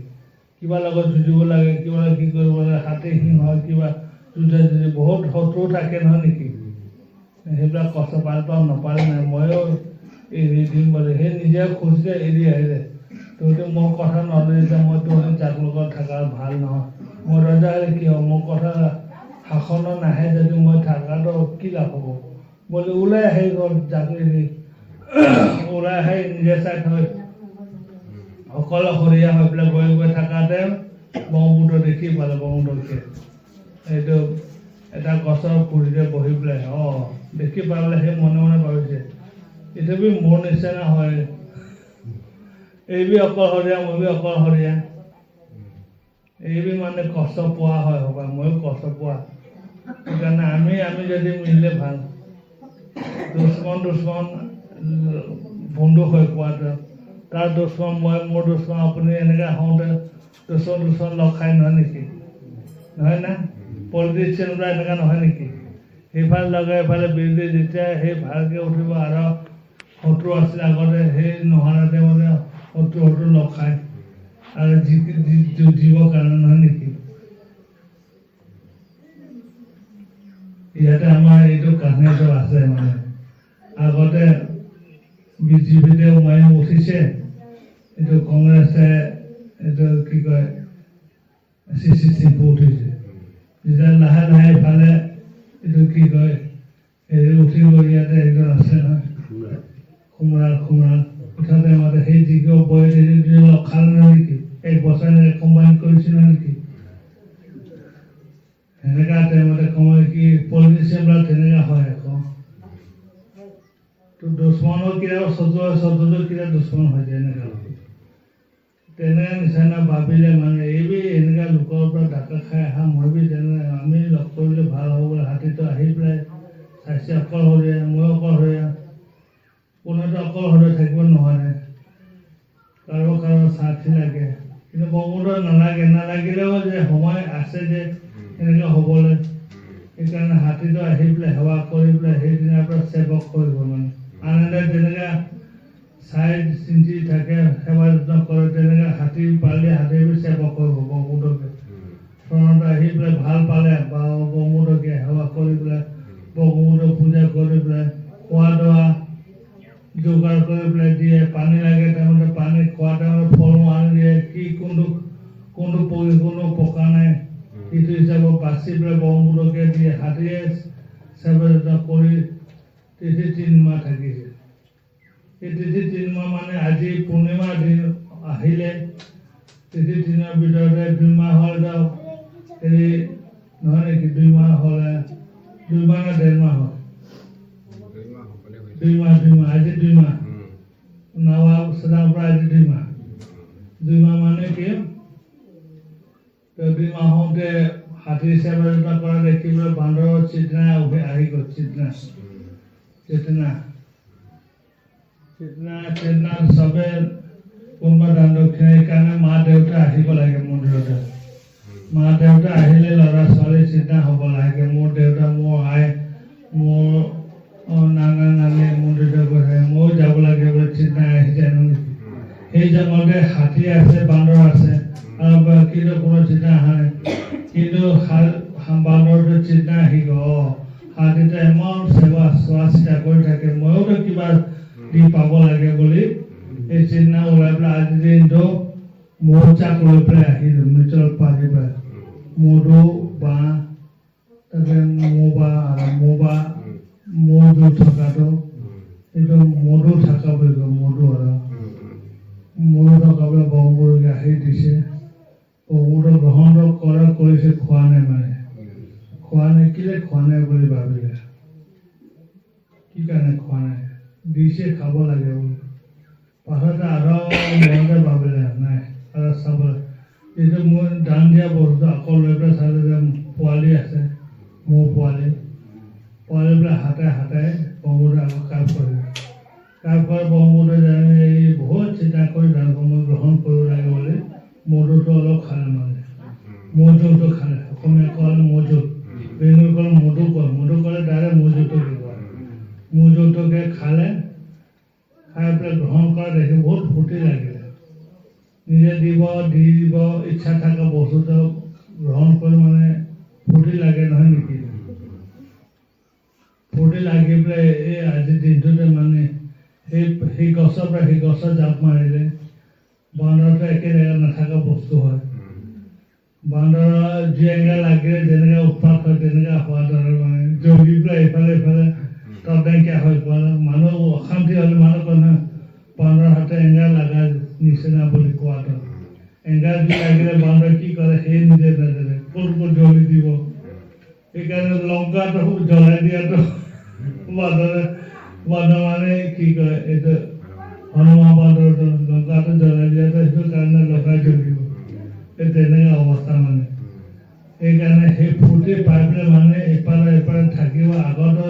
কিবা লগত যুঁজিব লাগে কিবা কি কৰিব লাগে হাতী সিংহ কিবা যুঁজে বহুত শত্ৰু থাকে নহয় নেকি সেইবিলাক কষ্ট পালে নাপালে নাই ময়ো এৰি দিম বুলি সেই নিজে খুজিছে এৰি আহিলে তহঁতি মোৰ কথা নলয় যে মই তহঁতি যাক লগত থকা ভাল নহয় মই ৰজা হ'লে কি হ'ব মোৰ কথা শাসনত নাহে যদি মই থকাটো কি লাভ হ'ব বুলি ওলাই আহি গ'ল যাক এৰি ওলাই আহি নিজে চাই থৈ অকলশৰীয়া হৈ পেলাই গৈ থাকাতে ব্ৰহ্মপুত্ৰ দেখি পালে ব্ৰহ্মপুত্ৰকে এইটো এটা গছৰ গুৰিতে বহি পেলাই দেখি পালে সেই মনে মনে ভাবিছে এইটো বি মোৰ নিচিনা হয় এইবি অকলশৰীয়া মই বি অকলশৰীয়া এইবি মানে কষ্ট পোৱা হয় হ'ব ময়ো কষ্ট পোৱা সেইকাৰণে আমি যদি মিলিলে ভাল দুশ্মন বন্ধু হৈ পোৱাটো তাৰ দুশ্মন মই মোৰ দুশ্মন আপুনি এনেকৈ হওঁতে দুশ্মন লগ খাই নহয় নেকি নহয় না পলিটিচিয়ানবিলাক এনেকুৱা নহয় নেকি সেইফালে লগাই এইফালে বিৰোধী যেতিয়া সেই ভালকৈ উঠিব আৰু শত্ৰু আছিল আগতে সেই নোহোৱাতে মানে শত্ৰু লগ খায় আৰু যুঁজিবৰ কাৰণে নহয় নেকি ইয়াতে আমাৰ এইটো কাহিনীটো আছে মানে আগতে বিজেপিতে উমাই উঠিছে এইটো কংগ্ৰেছে এইটো কি কয় চিম্পু উঠিছে যেতিয়া লাহে লাহে ইফালে এইটো কি কয় হেৰি উঠিব ইয়াতে একজন আছে নহয় খুমৰাল উঠাতে মাতে সেই যিটো বয় লগ খাল নেকি এক বছৰ কম্বাইন কৰিছিল নেকি সেনেকা টাইমতে কমাই কি পলিটিচিয়ানবিলাক তেনেকা হয় আকৌ তো দুশ্মনৰ কেতিয়াবা শত্ৰুৰ কেতিয়াবা দুশ্মন হৈ যায় এনেকা তেনেকা নিচিনা ভাবিলে মানে এইবি এনেকা লোকৰ পৰা ডাকা খাই অহা মই বি তেনেকৈ আমি লগ কৰিলে ভাল হ'ব বুলি হাতীটো আহি পেলাই চাইছে অকলশৰীয়া মই অকলশৰীয়া কোনোতো অকলশৰীয়া থাকিব নোৱাৰে কাৰোবাৰ সাথী লাগে কিন্তু ব্ৰহ্মপুত্ৰ নালাগিলেও যে সময় আছে যে এনেকৈ হ'বলৈ সেইকাৰণে হাতীটো আহি পেলাই সেৱা কৰি পেলাই সেইদিনাৰ পৰা সেৱক কৰিব মানে আনন্দে যেনেকৈ চাই চিন্তি থাকে সেৱা যত্ন কৰে তেনেকৈ হাতী পালে হাতীৰ সেৱা কৰিব ব্ৰহ্মপুত্ৰকে ফ্ৰণ্ট আহি পেলাই ভাল পালে বা ব্ৰহ্মপুত্ৰকে সেৱা কৰি পেলাই ব্ৰহ্মপুত্ৰ পূজা কৰি পেলাই খোৱা দোৱা যোগাৰ কৰি পেলাই দিয়ে পানী লাগে টাইমতে পানী খোৱা টাইমত ফল মূল আনি দিয়ে কি কোনটো পকা নাই সেইটো হিচাপত বাচি পেলাই ব্ৰহ্মপুত্ৰকে দিয়ে হাতীয়ে সেৱা যত্ন কৰি তিথি 3 মাহ থাকিছে এই তিথি 3 মাহ মানে আজি পূৰ্ণিমা দিন আহিলে তিথি 3 মাহৰ ভিতৰতে 2 মাহ হ'ল হেৰি নহয় নেকি 2 মাহ হ'লে 2 মাহ নে 1.5 মাহ হ'ল 2 মাহ আজি 2 মাহ নৱাব সদাৰ পৰা আজি 2 মাহ 2 মাহ মানে কি তো 2 মাহ হওঁতে হাতী সেৱা যত্ন কৰা দেখিবলৈ বান্দৰৰ চেতনা আহি গ'ল চেতনা চবে কোনোবা দান দক্ষিণা সেইকাৰণে মা দেউতা আহিব লাগে মন্দিৰতে মা দেউতা আহিলে ল'ৰা ছোৱালী চিন্তা হ'ব লাগে মোৰ দেউতা মোৰ আই মোৰ নানা নানী মন্দিৰতে গৈছে ময়ো যাব লাগে বুলি চিন্তা আহি যায় নেকি সেই জংঘলতে হাতী আছে বান্দৰ আছে আৰু কিন্তু কোনো চিন্তা অহা নাই কিন্তু বান্দৰটো চিন্তা আহি গ'ল হাতীতে ইমান সেৱা চোৱা চিতা কৰি থাকে ময়োতো কিবা দি পাব লাগে বুলি এই চিন্তা ওলাই পেলাই আজি দিনটো মৌচাক লৈ পেলাই আহিলোঁ মিটল পাৰি পেলাই মধু বাঁহ তাতে মধু থকাটো এইটো মধু থকা বুলি কয় মধু থকাবলৈ ব্ৰহ্মপুত্ৰকে আহি দিছে ব্ৰহ্মপুত্ৰ গ্ৰহণ কৰিছে খোৱা নাই মানে খোৱা নাই কেলে খোৱা নাই বুলি ভাবিলে কি কাৰণে খোৱা নাই দিছে খাব লাগে বুলি পাছতে আৰু মনতে ভাবিলে নাই আৰু চাব এইটো মই দান দিয়া বস্তু আকৌ লৈ পেলাই চালে যে পোৱালি আছে মোৰ পোৱালি পেলাই হাতে হাতে ব্ৰহ্মপুত্ৰ আকৌ কাপ কৰিলে কাপ কৰি ব্ৰহ্মপুত্ৰ জানি এই বহুত চিন্তা কৰি দানসমূহ গ্ৰহণ কৰিব লাগে বুলি মধুটো অলপ খালে মানে মধুটো খালে অসমীয়া কল মধু বেংগলী কল মধু কৰে ডাইৰেক্ট মধুটো কি কৰে মধুটোকে খালে খাই পেলাই গ্ৰহণ কৰা দেখি বহুত ফূৰ্তি লাগিলে নিজে দিব দি দিব ইচ্ছা থকা বস্তুটো গ্ৰহণ কৰি মানে ফূৰ্তি লাগে নহয় নেকি ফূৰ্তি লাগি পেলাই এই আজিৰ দিনটোতে মানে সেই গছৰ পৰা সেই গছত জাপ মাৰিলে বান্দৰটো একে জেগাত নাথাকা বস্তু হয় বান্দৰৰ যি এংগা লাগিলে যেনেকৈ উৎপাত হয় তেনেকৈ হোৱাৰ দৰে মানে জগি পেলাই ইফালে ইফালে তাত নাইকিয়া হৈ পোৱা মানুহ অশান্তি হ'লে মানুহ কয় বান্দৰ হাতে এংগা লগা নিচিনা বুলি কোৱাটো এংগা যি লাগিলে বান্দৰ কি কৰে সেই নিজে নাজানে ক'ত জ্বলি দিব সেইকাৰণে লংকাটো জ্বলাই দিয়াটো বান্দৰ মানে কি কয় এইটো হনুমান বান্দৰটো লংকাটো জ্বলাই দিয়াটো সেইটো কাৰণে লগাই জ্বলিব এই তেনেকুৱা অৱস্থা মানে সেইকাৰণে সেই ফূৰ্তি পাই পেলাই মানে এপাৰে থাকিব আগতো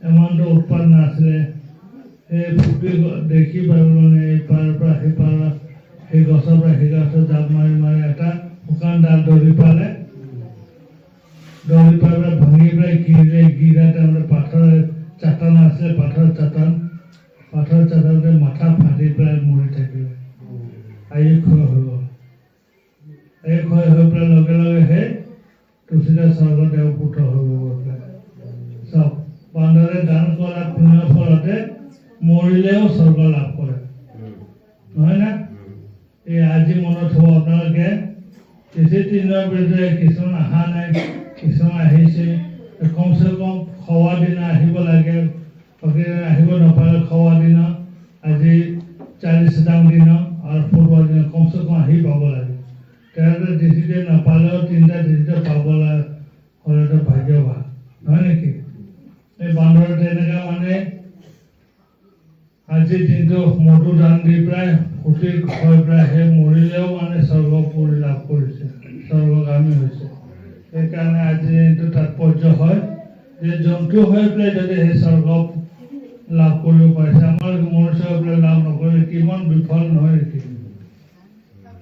ইমানটো উৎপাদ নাছিলে সেই ফূৰ্তি দেখি পাই মানে ইপাৰৰ পৰা সিপাৰ সেই গছৰ পৰা সেই গছত জাপ মাৰি এটা শুকান ডাল দৌৰি পাই পেলাই ভাঙি পেলাই গিৰা তাৰমানে পাথৰ চাটান আছিলে পাথৰ চাটানতে মাথা ফাটি পেলাই মৰি থাকিলে আয়ু ক্ষয় হৈ গ'ল এই ক্ষয় হৈ পেলাই লগে লগে সেই তুলসীদাস স্বৰ্গত পুত্ৰ হৈ গ'ল চব বান্দৰে দান কৰা পুণ্যৰ ফলতে মৰিলেও স্বৰ্গ লাভ কৰে নহয় না এই আজি মনত হ'ব আপোনালোকে কিছু দিনৰ ভিতৰত কিছুমান অহা নাই কিছুমান আহিছে কমচে কম খোৱা দিনা আহিব লাগে আহিব নাপালে খোৱা দিনা আজি 40 দিন আৰু পূৰ্বৰ দিনা কমচে কম আহি পাব লাগে তেওঁলোকে ডিজিটে নাপালেও 3টা ডিজিটে পাবলৈ হ'লেতো ভাগ্যৱান নহয় নেকি এই বান্দৰ তেনেকুৱা মানে আজিৰ দিনটো মধু দান দি পেলাই ফুটি হৈ পেলাই সেই মৰিলেও মানে স্বৰ্গপুৰী লাভ কৰিছে স্বৰ্গগামী হৈছে সেইকাৰণে আজিৰ দিনটো তাৎপৰ্য হয় যে জন্তু হৈ পেলাই যদি সেই স্বৰ্গ লাভ কৰিব পাৰিছে আমাৰ মনুষ্য হৈ পেলাই লাভ নকৰিলে কিমান বিফল নহয় নেকি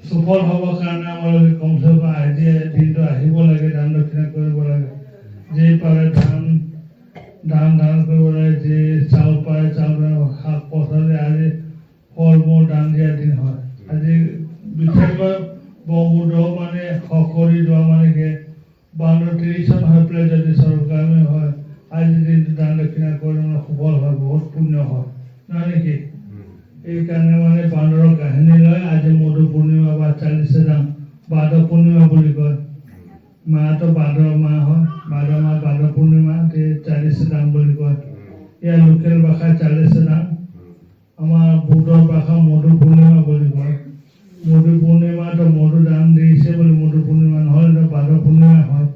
সফল হ'বৰ কাৰণে আমালোকে কমচে কম আজি দিনটো আহিব লাগে দান দক্ষিণা কৰিব লাগে যি পাৰে দান কৰিব লাগে যি চাউল পাৰে চাউল শাক পাচলি আজি ফল মূল দান দিয়া দিন হয় আজি বিশেষকৈ ব্ৰহ্মপুত্ৰ মানে সকৰি যোৱা মানে কি বান্দৰ 30 চন হৈ পেলাই যদি স্বৰ্গগামী হয় আজিৰ দিনটো দান দক্ষিণা কৰি মানে সফল হয় বহুত পুণ্য হয় নহয় নেকি এইকাৰণে মানে বান্দৰৰ কাহিনী লৈ আজি মধু পূৰ্ণিমা বা 40 দাম বাদ পূৰ্ণিমা বুলি কয় মাহটো বাদৰ মাহ হয় বাদৰ মাহ বাদ পূৰ্ণিমা 40 দাম বুলি কয় ইয়াৰ লোকেল ভাষা 40 দাম আমাৰ বুধৰ ভাষা মধু পূৰ্ণিমা বুলি কয় মধু পূৰ্ণিমাটো মধু দান দিছে বুলি মধু পূৰ্ণিমা নহ'লে বাদ পূৰ্ণিমা হয়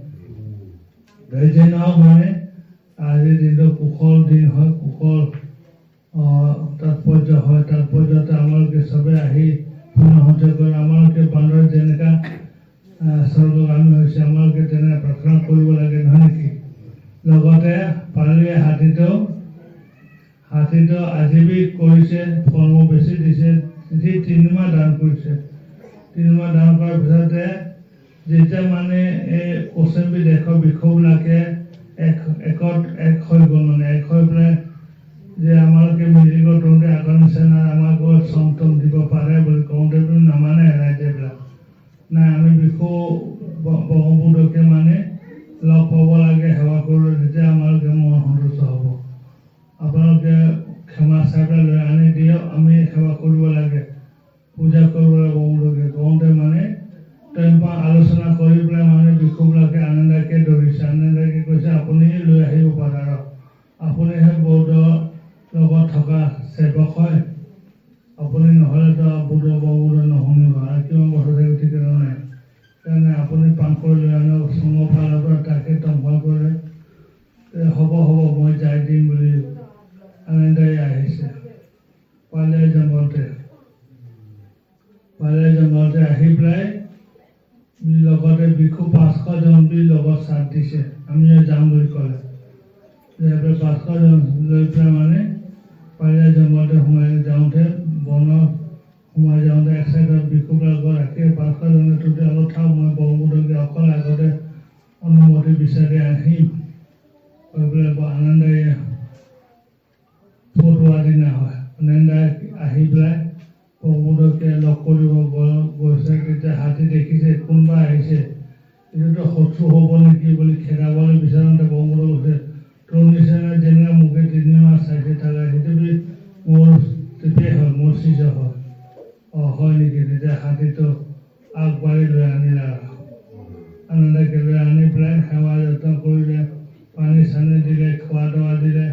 ধৈৰ্য নহওক মানে আজিৰ দিনটো কুশল দিন হয় কুশল তাৎপৰ্য হয় তাৎপৰ্যতে আমালোকে চবে আহি পুণ্য সঞ্চয় কৰে আমালোকে বান্দৰ যেনেকা স্বৰ্গগামী হৈছে আমালোকে তেনেকৈ প্ৰাৰ্থনা কৰিব লাগে নহয় নেকি লগতে পাৰিলে হাতীটো আজীৱিক কৰিছে ফল মূল বেছি দিছে 3 মাহ দান কৰিছে 3 মাহ দান কৰাৰ পিছতে যেতিয়া মানে এই পশ্চিমী দেশৰ বিষয়বিলাকে এক হৈ গ'ল মানে এক হৈ পেলাই যে আমালোকে মিলিব তোঁতে আগৰ নিচিনা আমাক চমটম দিব পাৰে বুলি কওঁতে নামানে ৰাইজেবিলাক নাই আমি বিষু ব্ৰহ্মপুত্ৰকে মানে লগ পাব লাগে সেৱা কৰিব তেতিয়া আমালোকে মন সন্তুষ্ট হ'ব আপোনালোকে ক্ষমা চাই পেলাই লৈ আনি দিয়ক আমি সেৱা কৰিব লাগে পূজা কৰিব লাগে ব্ৰহ্মপুত্ৰকে কওঁতে মানে তেওঁলোকৰ আলোচনা কৰি পেলাই মানে বিষুবিলাকে আনন্দাকে ধৰিছে আনন্দাকে কৈছে আপুনি লৈ আহিব পাৰে আপুনিহে বৌদ্ধৰ লগত থকা সেৱক হয় আপুনি নহ'লেতো ব্ৰহ্মপুত্ৰ নুশুনিব আৰু কিমান বছৰ থাকিব ঠিক নাই সেইকাৰণে আপুনি পাংকৰ লৈ আনক চঙৰ ফালৰ পৰা তাকে টংফাল লগত সাথ দিছে আমিও যাম বুলি ক'লে যে 500 জন লৈ পেলাই মানে পাইলা জংঘলতে সোমাই যাওঁতে বনত সোমাই যাওঁতে এক চাইডত বিক্ষোভবিলাকক ৰাখি 500 জনে তোতে অলপ থাক মই ব্ৰহ্মপুত্ৰকে অকল আগতে অনুমতি বিচাৰি আহিম কৈ আনন্দে ফটোৱা দিনা হয় আনন্দে আহি পেলাই ব্ৰহ্মপুত্ৰকে লগ কৰিব গৈছে তেতিয়া হাতী দেখিছে কোনোবা আহিছে এইটোতো শত্ৰু হ'ব নেকি বুলি খেদাবলৈ বিচাৰোঁতে ব্ৰহ্মপুত্ৰ গৈছে তোৰ নিচিনা যেনেকৈ মুখে 3 মাহ চাইছে থাকে সেইটো মোৰ তেতিয়াই হয় মোৰ চিজ হয় হয় নেকি তেতিয়া হাতীটো আগবাঢ়ি লৈ আনিলা আনন্দকে লৈ আনি পেলাই সেৱা যত্ন কৰিলে পানী চানী দিলে খোৱা দোৱা দিলে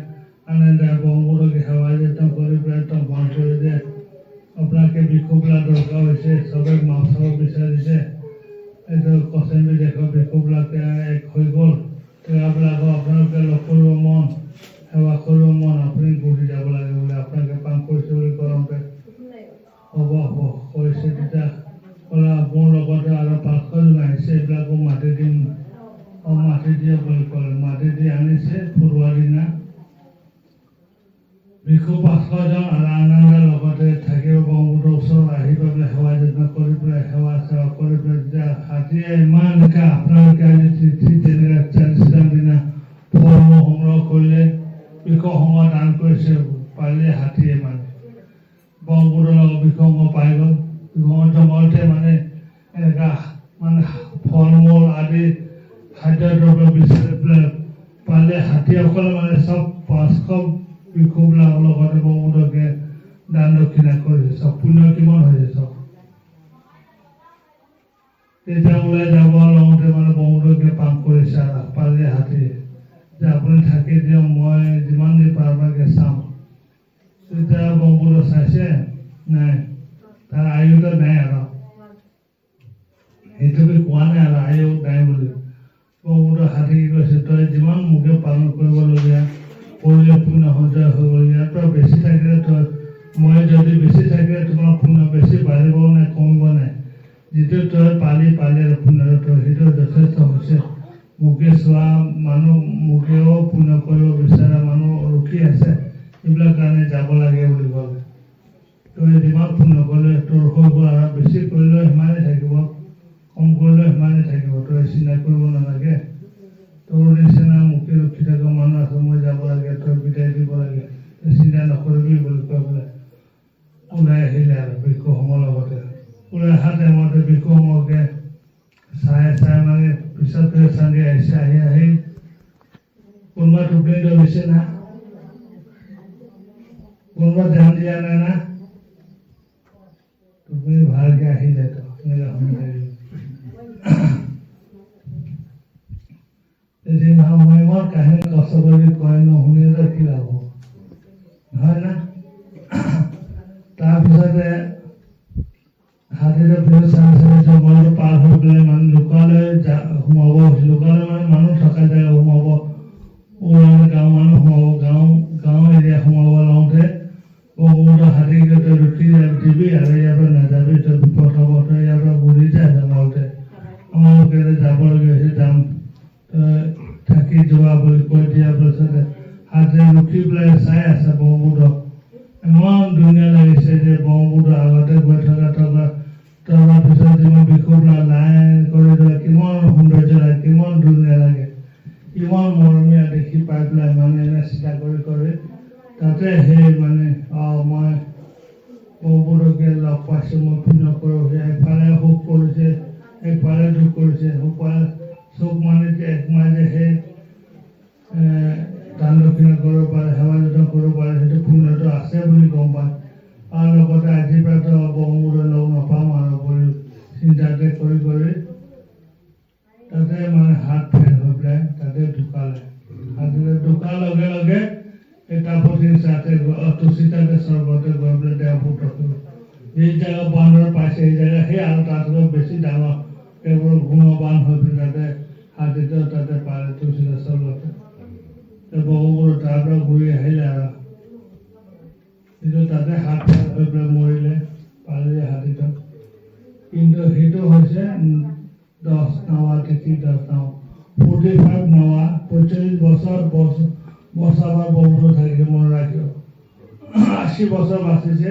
আনন্দে ব্ৰহ্মপুত্ৰকে সেৱা যত্ন কৰি পেলাই মন কৰি যে আপোনাকে বিক্ষোভলা দৰকাৰ হৈছে চবে মাছ চাব বিচাৰিছে এইটো কচেম্বি দেশৰ বিক্ষোভলাকে এক হৈ গ'ল তেওঁবিলাকক আপোনালোকে লগ কৰিব মন সেৱা কৰিব মন আপুনি ঘূৰি যাব লাগে বুলি আপোনালোকে কাম কৰিছে বুলি কৰোঁতে হ'ব কৈছে তেতিয়া ক'লে মোৰ লগতে আৰু 500 জন আহিছে এইবিলাকো মাতি দিম মাতি দিয়ে বুলি ক'লে মাতি দি আনিছে ফুৰোৱা দিনা বিক্ষোভ 500 জন আৰু আনন্দৰ লগতে থাকিব ব্ৰহ্মপুত্ৰৰ ওচৰত আহি পেলাই সেৱা যত্ন কৰি পেলাই সেৱা চেৱা কৰি পেলাই তেতিয়া হাতীয়ে ইমানকৈ আপোনালোকে আজি ঠিক তেনেকৈ 40 দিনা ফল সংগ্ৰহ কৰিলে বিক্ষোভ সংগ্ৰহ দান কৰিছে পাৰিলে হাতীয়ে মানে ব্ৰহ্মপুত্ৰৰ লগত বিক্ষোভ পাই গ'ল জংঘলতে মানে এনেকুৱা মানে ফল মূল আদি খাদ্য দ্ৰব্য বিচাৰি পেলাই পালে হাতীসকলে মানে চব 500 বিক্ষোভবিলাকৰ লগতে ব্ৰহ্মপুত্ৰকে দান দক্ষিণা কৰিছে চব পুণ্য কিমান হৈছে চব তেতিয়া ওলাই যাব লওঁতে মানে ব্ৰহ্মপুত্ৰকে পাক কৰিছে পালে হাতীয়ে যে আপুনি থাকি দিয়ক মই যিমান দিন পাৰবাকে চাম তেতিয়া ব্ৰহ্মপুত্ৰ চাইছে নাই তাৰ আয়ুটো নাই আৰু সেইটোকে কোৱা নাই আৰু আয়ু নাই বুলি ব্ৰহ্মপুত্ৰ হাতী কৈছে তই যিমান মুখে পালন কৰিবলগীয়া কৰিলে পুণ্য সঞ্চয় হৈ গ'ল ইয়াৰ পৰা বেছি থাকিলে তই মই যদি বেছি থাকিলে তোমাৰ পুণ্য বেছি বাঢ়িব নাই কমিব নাই যিটো তই পালে আৰু পুণ্যটো তই সেইটো যথেষ্ট হৈছে মুখে চোৱা মানুহ মুখেও পুণ্য কৰিব বিচৰা মানুহ ৰখি আছে এইবিলাক কাৰণে যাব লাগে বুলি ক'লে তই যিমান পুণ্য কৰিলে তোৰ হৈ গ'ল আৰু বেছি কৰিলেও সিমানেই থাকিব কম কৰিলেও সিমানেই থাকিব তই চিন্তা কৰিব নালাগে তোৰ নিচিনা মুখে ৰখি থকা মানুহ আছে মই যাব লাগে তই বিদায় দিব লাগে তই চিন্তা নকৰিবি বুলি কৈ পেলাই ওলাই আহিলে আৰু বিক্ষোভসমূহৰ লগতে ওলাই অহা টাইমতে বিক্ষোভসমূহকে চাই মানে পিছত চান্দি আহিছে আহি কোনোবা টোপনি ধৰিছে না কোনোবা ধ্যান দিয়া নাই না টোপনি ভালকে আহিলে তো এনেকৈ শুনি থাকিব মহিমাৰ কাহিনী কষ্ট কৰি কয় নুশুনিলে কি লাভ হয় না তাৰপিছতে হাতীৰে বিহু চাৰি জংঘলটো পাৰ হৈ পেলাই মানে লোকালয় সোমাব লোকালয় মানে মানুহ থকা জেগা সোমাব গাঁও মানুহ সোমাব গাঁও এৰিয়া সোমাব লওঁতে ব্ৰহ্মপুত্ৰ হাতীকেইটা ৰখি দিবি আৰু ইয়াৰ পৰা নাযাবি তই বিপদ হ'ব তই ইয়াৰ পৰা ঘূৰি যায় জংঘলতে আমালোকে যাবলগীয়া হৈছে যাম থাকি যোৱা বুলি কৈ দিয়াৰ পিছতে হাতীয়ে ৰখি পেলাই চাই আছে ব্ৰহ্মপুত্ৰ ইমান ধুনীয়া লাগিছে যে ব্ৰহ্মপুত্ৰ আগতে গৈ থকা তাৰ পিছত যিমান বিক্ষোভলা লাইন কৰি দিলে কিমান সৌন্দৰ্য লাগে কিমান ধুনীয়া লাগে কিমান মৰমীয়া দেখি পাই পেলাই মানে এনে চিন্তা কৰি তাতে সেই মানে মই ব্ৰহ্মপুত্ৰকে লগ পাইছোঁ মই পুণ্য কৰোঁ একফালে সুখ কৰিছে একফালে দুখ কৰিছে সুখ মানে যে একমাহ যে সেই দান দক্ষিণা কৰিব পাৰে সেৱা যত্ন কৰিব পাৰে সেইটো পুণ্যটো আছে বুলি গম পায় আৰু লগতে আজিৰ পৰাতো ব্ৰহ্মপুত্ৰ লগ নাপাম আৰু বুলি চিন্তাতে কৰি তাতে মানে হাত ফেল হৈ পেলাই তাতে ঢুকালে হাতীতে ঢুকাৰ লগে লগে এই তাপতি তাতে তুচিতাতে স্বৰ্গতে গৈ পেলাই দেহপুত্ৰ যি জেগা বান্দৰ পাইছে সেই জেগা সেই আৰু তাতকৈ বেছি ডাঙৰ কেৱল গুণবান হৈ পেলাই তাতে হাতীতে তাতে পাৰে তুচিতা স্বৰ্গতে ব্ৰহ্মপুত্ৰ তাৰ পৰা ঘূৰি আহিলে আৰু কিন্তু তাতে হাত ফেল হৈ পেলাই মৰিলে পাৰিলে হাতীটো কিন্তু সেইটো হৈছে 10 নাৱা তিথি 10 নাও 45 নোৱা 45 বছৰ বছাবাৰ বহুতো থাকিছে মনত ৰাখিব 80 বছৰ বাচিছে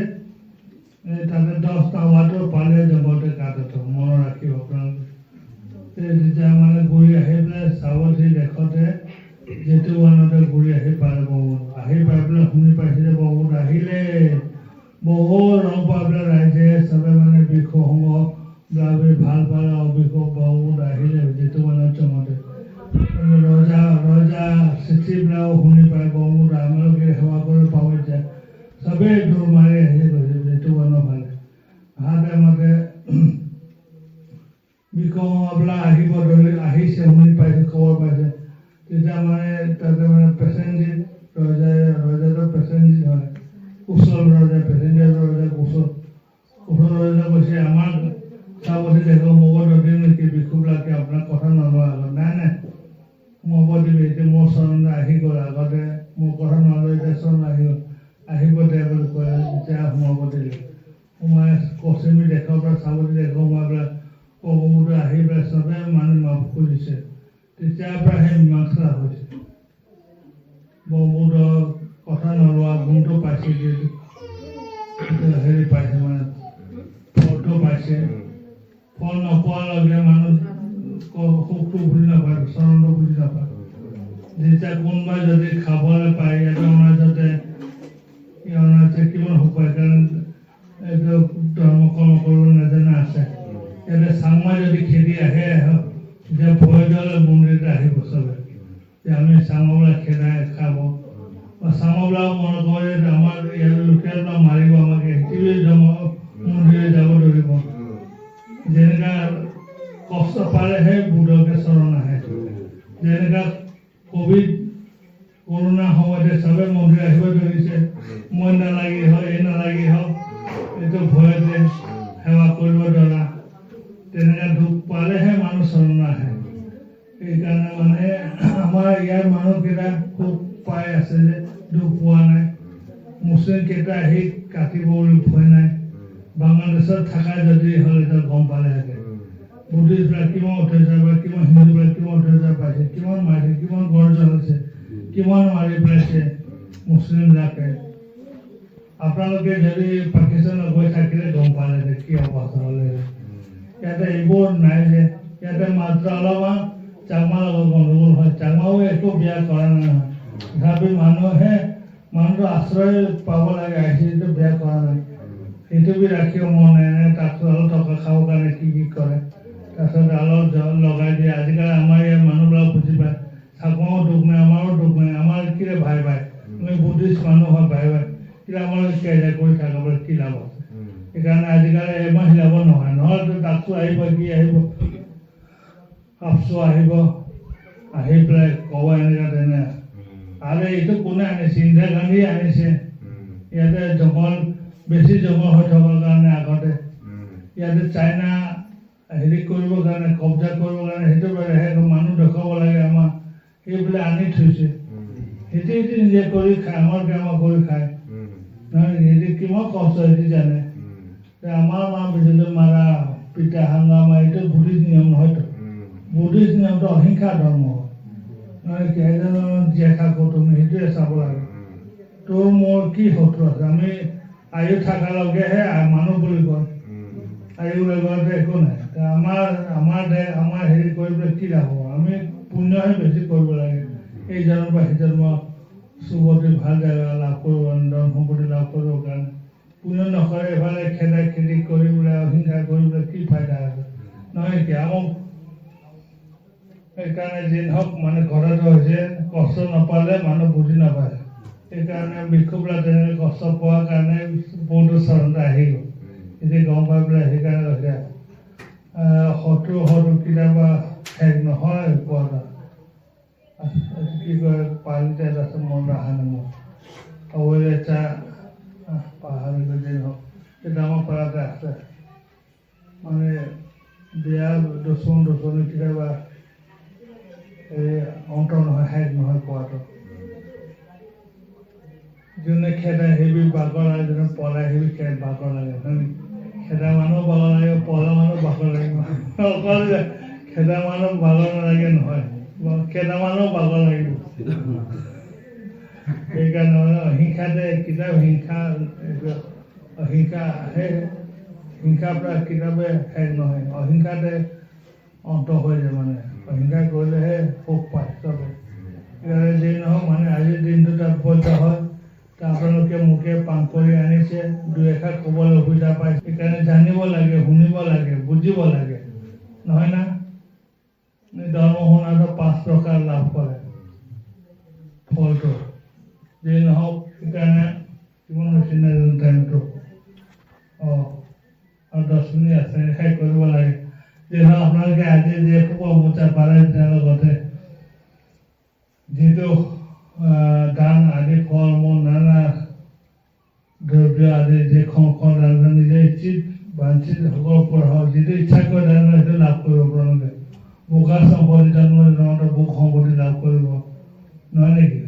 তাতে 10টা ৱাটো পালে জগতে কাটতো মনত ৰাখিব আপোনালোকে যেতিয়া মানে ঘূৰি আহি পেলাই চাবচি দেখতে যেটো ওৱানতে ঘূৰি আহি পালে বহুত আহি পাই পেলাই শুনি পাইছে যে বহুত আহিলে বহুত ৰং পাই পেলাই ৰাইজে চবে মানে বিক্ষোভ ব্লাবে ভাল পালে অবিক্ষোভ বহুত আহিলে যেটো মানে চমতে ৰজা চিঠি বিলাও শুনি পাই বহুত আমালোকে সেৱা কৰি পাব যে চবে দৌৰ মাৰি আহি গৈছে যেটো মানে ভালে হাতে মতে বিক্ষোভবিলাক আহিব ধৰি আহিছে শুনি পাইছে খবৰ পাইছে তেতিয়া মানে তাতে মানে পেচেঞ্জিত ৰজাটো পেচেঞ্জিত হয় কুশল ৰজা পেচেঞ্জাৰ ৰজা কুশল ৰজা কৈছে আমাক চাবচি দেখো মগত দিম নেকি বিক্ষোভবিলাকে আপোনাৰ কথা নলোৱা আগত নাই মগত দিবি এতিয়া মোৰ চৰণ আহি গ'ল আগতে মোৰ কথা নলয় এতিয়া চৰণ আহিব দে বুলি কয় তেতিয়া সোমাব দিলে সোমাই কচিমি দেখাৰ পৰা চাবচি দেখো সোমাই পেলাই বহুতো আহি পেলাই চবে মানুহ মাফ খুজিছে তেতিয়াৰ পৰা সেই মীমাংসা হৈছে বহুতো কথা নলোৱা গুণটো পাইছে হেৰি পাইছে মানে ফলটো পাইছে ফল নোপোৱাৰ লগে মানুহ সুখটো বুজি নাপায় চৰণটো বুজি নাপায় যেতিয়া কোনোবাই যদি খাবলৈ পায় ইয়াতে কিমান সুখ পায় কাৰণ এইটো ধৰ্ম কৰ্ম কৰিব নাজানে আছে ইয়াতে চাংমাই যদি খেদি আহে যে ভয় দলে মন্দিৰতে আহিব চবে যে আমি চাংমাবিলাক খেদাই খাব চাংমাবিলাক মনে কৰে যে আমাৰ ইয়াৰ লোকেলবিলাক মাৰিব আমাকে সেইটোৱে মন্দিৰে যাব ধৰিব যেনেকা কষ্ট পালেহে বুধকে চৰণ আহে যেনেকা কোভিড কৰোণা সময়তে চবে মন্দিৰ আহিব ধৰিছে মই নালাগি হয় এই নালাগি হওক এইটো ভয়তে সেৱা কৰিব ধৰা তেনেকা দুখ পালেহে মানুহ চৰণ আহে সেইকাৰণে মানে আমাৰ ইয়াৰ মানুহকেইটা খুব পাই আছে যে দুখ পোৱা নাই মুছলিমকেইটা আহি কাটিব বুলি ভয় নাই বাংলাদেশত থকা যদি হ'লে তাত গম পালেহেঁতেন বুদ্ধিষ্টবিলাক কিমান অত্যাচাৰ পায় কিমান হিন্দুবিলাক কিমান অত্যাচাৰ পাইছে কিমান মাৰিছে কিমান ঘৰ জ্বলাইছে কিমান মাৰি পেলাইছে মুছলিমবিলাকে আপোনালোকে যদি পাকিস্তানত গৈ থাকিলে গম পালে যে কি অৱস্থা হ'লে ইয়াতে এইবোৰ নাই যে ইয়াতে মাত্ৰ অলপমান চাংমাৰ লগত গণ্ডগোল হয় চাংমাও একো বিয়া কৰা নাই তথাপি মানুহটো আশ্ৰয় পাব লাগে আহিছে বিয়া কৰা নাই সেইটো বি ৰাখিব মন নাই তাক অলপ টকা খাবৰ কাৰণে কি কৰে তাৰপিছত অলপ লগাই দিয়ে আজিকালি আমাৰ ইয়াৰ মানুহবিলাক বুজি পায় চাকমাও দুখ নাই আমাৰো দুখ নাই আমাৰ কিৰে ভাই আমি বুদ্ধিষ্ট মানুহ হয় ভাই কিবা আমাৰ কেজা কৰি থাকাবলৈ কি লাভ আছে সেইকাৰণে আজিকালি এমাহ হিলাব নহয় নহ'লে ডাকটো আহিব কি আহিব কাপচু আহিব আহি পেলাই ক'ব এনেকুৱা তেনে আৰু এইটো কোনে আনিছে ইন্দিৰা গান্ধীয়ে আনিছে ইয়াতে বেছি জংঘল হৈ থকাৰ কাৰণে আগতে ইয়াতে চাইনা হেৰি কৰিবৰ কাৰণে কব্জা কৰিবৰ কাৰণে সেইটো মানুহ দেখুৱাব লাগে আমাৰ সেইবোলে আনি থৈছে সেইটো নিজে কৰি খায় আমাৰ কৰি খায় নহয় সিহঁতে কিমান কষ্ট সিহঁতে জানে আমাৰ মা বিজুলী মাৰা পিতা হাংগামা এইটো বুদ্ধিষ্ট নিয়ম নহয়তো বুদ্ধিষ্ট নিয়মটো অহিংসা ধৰ্ম নহয় জীয়াই থাকোঁ তুমি সেইটোৱে চাব লাগে তোৰ মোৰ কি শত্ৰু আছে আমি আয়ু থকাৰ লগেহে মানুহ বুলি কয় আয়ু লগতে একো নাই আমাৰ হেৰি কৰিবলৈ কি লাভ হ'ব আমি পুণ্যহে বেছি কৰিব লাগে এই জন্ম বা সেই জন্ম সুগতি ভাল জেগা লাভ কৰিব ধন সম্পত্তি লাভ কৰিবৰ কাৰণে পুণ্য নকৰে এফালে খেতি কৰিবলৈ অহিংসা কৰিবলৈ কি ফাইদা আছে নহয় কি আমাক সেইকাৰণে যি হওক মানে ঘৰত হৈছে কষ্ট নাপালে মানুহ বুজি নাপায় সেইকাৰণে বিক্ষোভবিলাক তেনেকৈ কষ্ট পোৱাৰ কাৰণে বহুতো চৰণতে আহি গ'ল এতিয়া গম পাই পেলাই সেইকাৰণে হৈছে শত্ৰু কেতিয়াবা শেষ নহয় কোৱা কি কয় পালিতে আছে মন ৰখা নামৰ অৱৈধা পাহাৰী গৈ হওক সেইটো আমাৰ পাৰাতে আছে মানে বিয়া দুচনি কেতিয়াবা এই অন্ত নহয় শেষ নহয় কোৱাটো যোনে খেদাই সেইবি বাগৰ লাগে যোনে পলাই সেইবি বাগৰ লাগে খেদা মানুহ বাগৰ লাগে পলা মানুহ বাগৰ লাগে অকল খেদা মানুহ বাগৰ নালাগে নহয় কেইটামানো পাব লাগিব সেইকাৰণে অহিংসাতে কিতাপ অহিংসা হিংসাৰ পৰা কিতাপে শেষ নহয় অহিংসাতে অন্ত হৈ যায় মানে অহিংসা কৰিলেহে সুখ পায় চবে সেইকাৰণে যি নহওক মানে আজিৰ দিনটো তাৎপৰ্য হয় আপোনালোকে মোকে পাং কৰি আনিছে দুই এষাৰ ক'বলৈ অসুবিধা পাইছে সেইকাৰণে জানিব লাগে শুনিব লাগে বুজিব লাগে নহয় না ধৰ্ম শুনাটো 5 প্ৰকাৰ লাভ কৰে ফলটো যি নহওক সেইকাৰণে কিমান হৈছে না টাইমটো আৰু 10 মিনিট আছে শেষ কৰিব লাগে যে আপোনালোকে আজি যে মোচা পাৰে তাৰ লগতে যিটো গান আদি ফল মূল নানা দ্ৰব্য আদি যে নিজে ইচ্ছিত বাঞ্ছিত সকলৰ পৰা হওক যিটো ইচ্ছা কৰে তাৰমানে সেইটো লাভ কৰিব আপোনালোকে বোকা সম্পত্তি তাৰমানে বোক সম্পত্তি লাভ কৰিব নহয় নেকি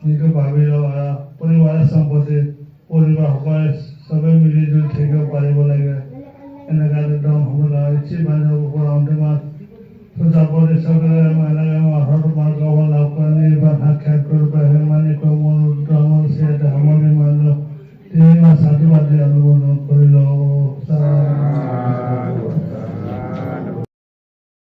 যিটো ভাবি লওক আৰু পৰিবাৰৰ সম্পত্তি পৰিবাৰ সকলে চবে মিলি জুলি থাকিব পাৰিব লাগে এনেকুৱা একদম হ'ব লাগে ইচ্ছিত বান্ধৱ পৰা অন্তিমাত সুজাপতি চৰকাৰে এনেকৈ মাথা মাৰ্গ